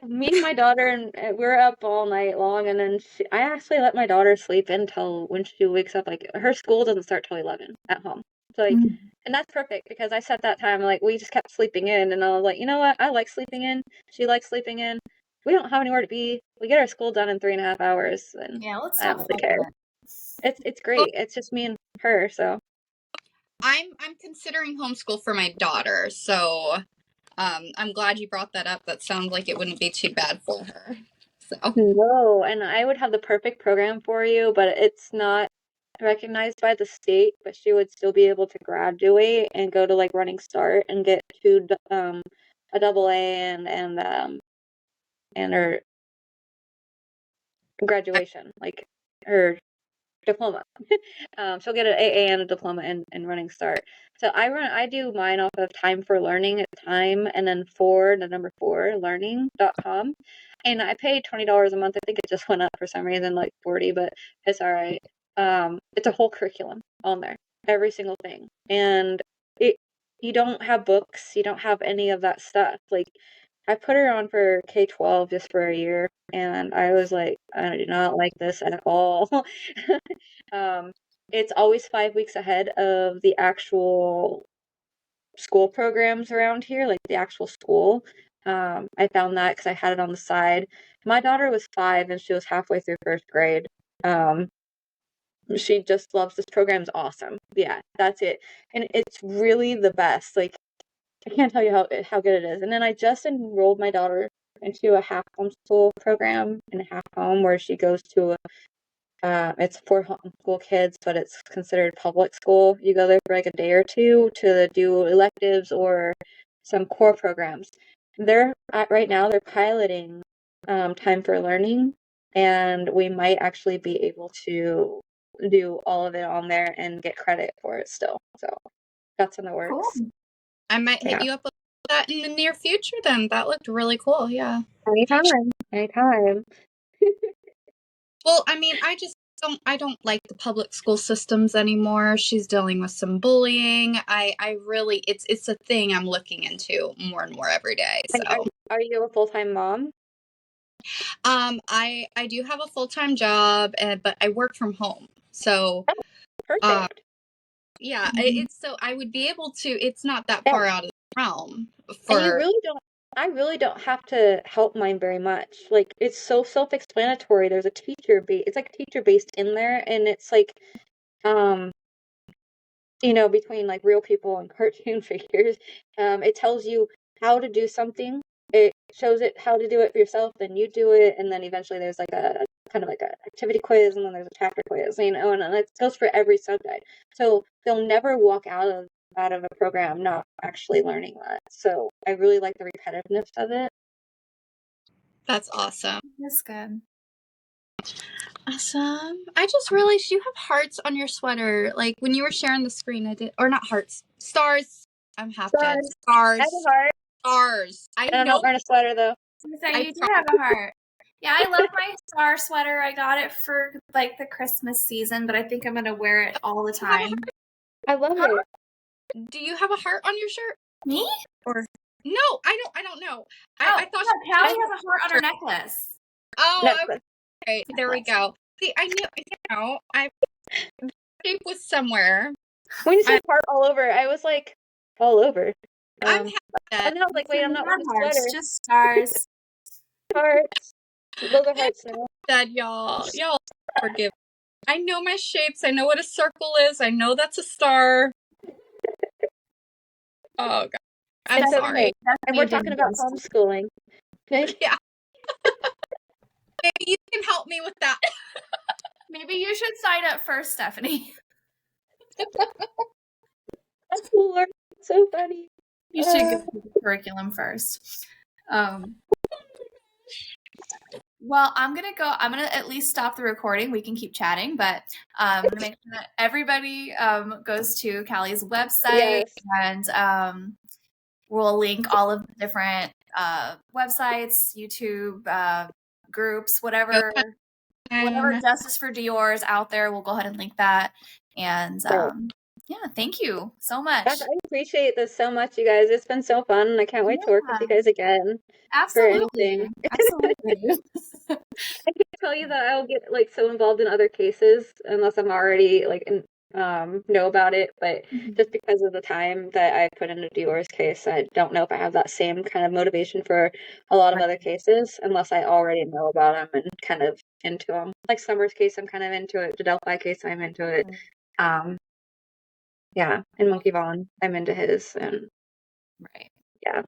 me and my daughter, and we're up all night long, and then I actually let my daughter sleep until when she wakes up. Like her school doesn't start till 11 at home, so like, and that's perfect because I set that time. Like we just kept sleeping in, and I was like, you know what? I like sleeping in. She likes sleeping in. We don't have anywhere to be. We get our school done in 3.5 hours, and yeah, let's I don't really care. It's great. It's just me and her, so. I'm considering homeschool for my daughter, so I'm glad you brought that up. That sounds like it wouldn't be too bad for her. So No, and I would have the perfect program for you, but it's not recognized by the state, but she would still be able to graduate and go to like Running Start and get a double A and her graduation, like her diploma. She'll get an AA and a diploma in Running Start. So I do mine off of Time for Learning at Time and then the number 4 learning.com. And I pay $20 a month. I think it just went up for some reason, like 40, but it's all right. It's a whole curriculum on there, every single thing. And you don't have books, you don't have any of that stuff. Like I put her on for K-12 just for a year, and I was like, I do not like this at all. It's always 5 weeks ahead of the actual school programs around here, like the actual school. I found that because I had it on the side. My daughter was 5 and she was halfway through first grade. She just loves this program's awesome. Yeah, that's it. And it's really the best. Like I can't tell you how good it is. And then I just enrolled my daughter into a half homeschool program and a half home where she goes to it's for homeschool kids, but it's considered public school. You go there for like a day or two to do electives or some core programs. Right now they're piloting Time for Learning, and we might actually be able to do all of it on there and get credit for it still. So that's in the works. Cool. I might hit you up with that in the near future then. That looked really cool, yeah. Anytime. Well, I mean, I don't like the public school systems anymore. She's dealing with some bullying. I really it's a thing I'm looking into more and more every day. So are you a full-time mom? I do have a full-time job, but I work from home. So perfect. Yeah, it's so I would be able to. It's not that far out of the realm. And I really don't have to help mine very much. Like it's so self-explanatory. There's a it's like teacher based in there, and it's like between like real people and cartoon figures. It tells you how to do something. It shows it how to do it for yourself, then you do it, and then eventually there's like a kind of like a activity quiz, and then there's a chapter quiz, and it goes for every subject. So they'll never walk out of out of a program not actually learning that. So I really like the repetitiveness of it. That's awesome. That's good. Awesome. I just realized you have hearts on your sweater. Like when you were sharing the screen, I did, or not hearts, stars. I'm half dead. Stars. I have a heart. Stars. I And I'm know. not wearing a sweater though. So you do have a heart. Yeah, I love my star sweater. I got it for like the Christmas season, but I think I'm gonna wear it all the time. I love it. Do you have a heart on your shirt? Me? Or no, I don't know. I thought Callie has a heart on her necklace. Oh, okay. There we go. See, I knew. I shape was somewhere. When you said heart all over, I was like, all over. I'm and then I was like, wait, I'm not wearing a hearts, sweater. just stars. Hearts. Those are hearts now. Dead, y'all. Y'all forgive. I know my shapes. I know what a circle is. I know that's a star. Oh god. I'm sorry. And we're talking about homeschooling. Okay? Yeah. Maybe you can help me with that. Maybe you should sign up first, Stephanie. That's cool. So funny. You should go through the curriculum first. Well, I'm gonna at least stop the recording. We can keep chatting, but I'm gonna make sure that everybody goes to Kali's website, and we'll link all of the different websites, YouTube groups, whatever Justice for Deorr is out there. We'll go ahead and link that. And yeah, thank you so much. I appreciate this so much, you guys. It's been so fun, and I can't wait to work with you guys again. Absolutely. Absolutely. I can tell you that I'll get like so involved in other cases unless I'm already like know about it, but just because of the time that I put into Deorr's case, I don't know if I have that same kind of motivation for a lot of other cases unless I already know about them and kind of into them. Like Summer's case, I'm kind of into it. The Delphi case, I'm into it. Yeah, and Monkey Vaughn, I'm into his, and right. Yeah.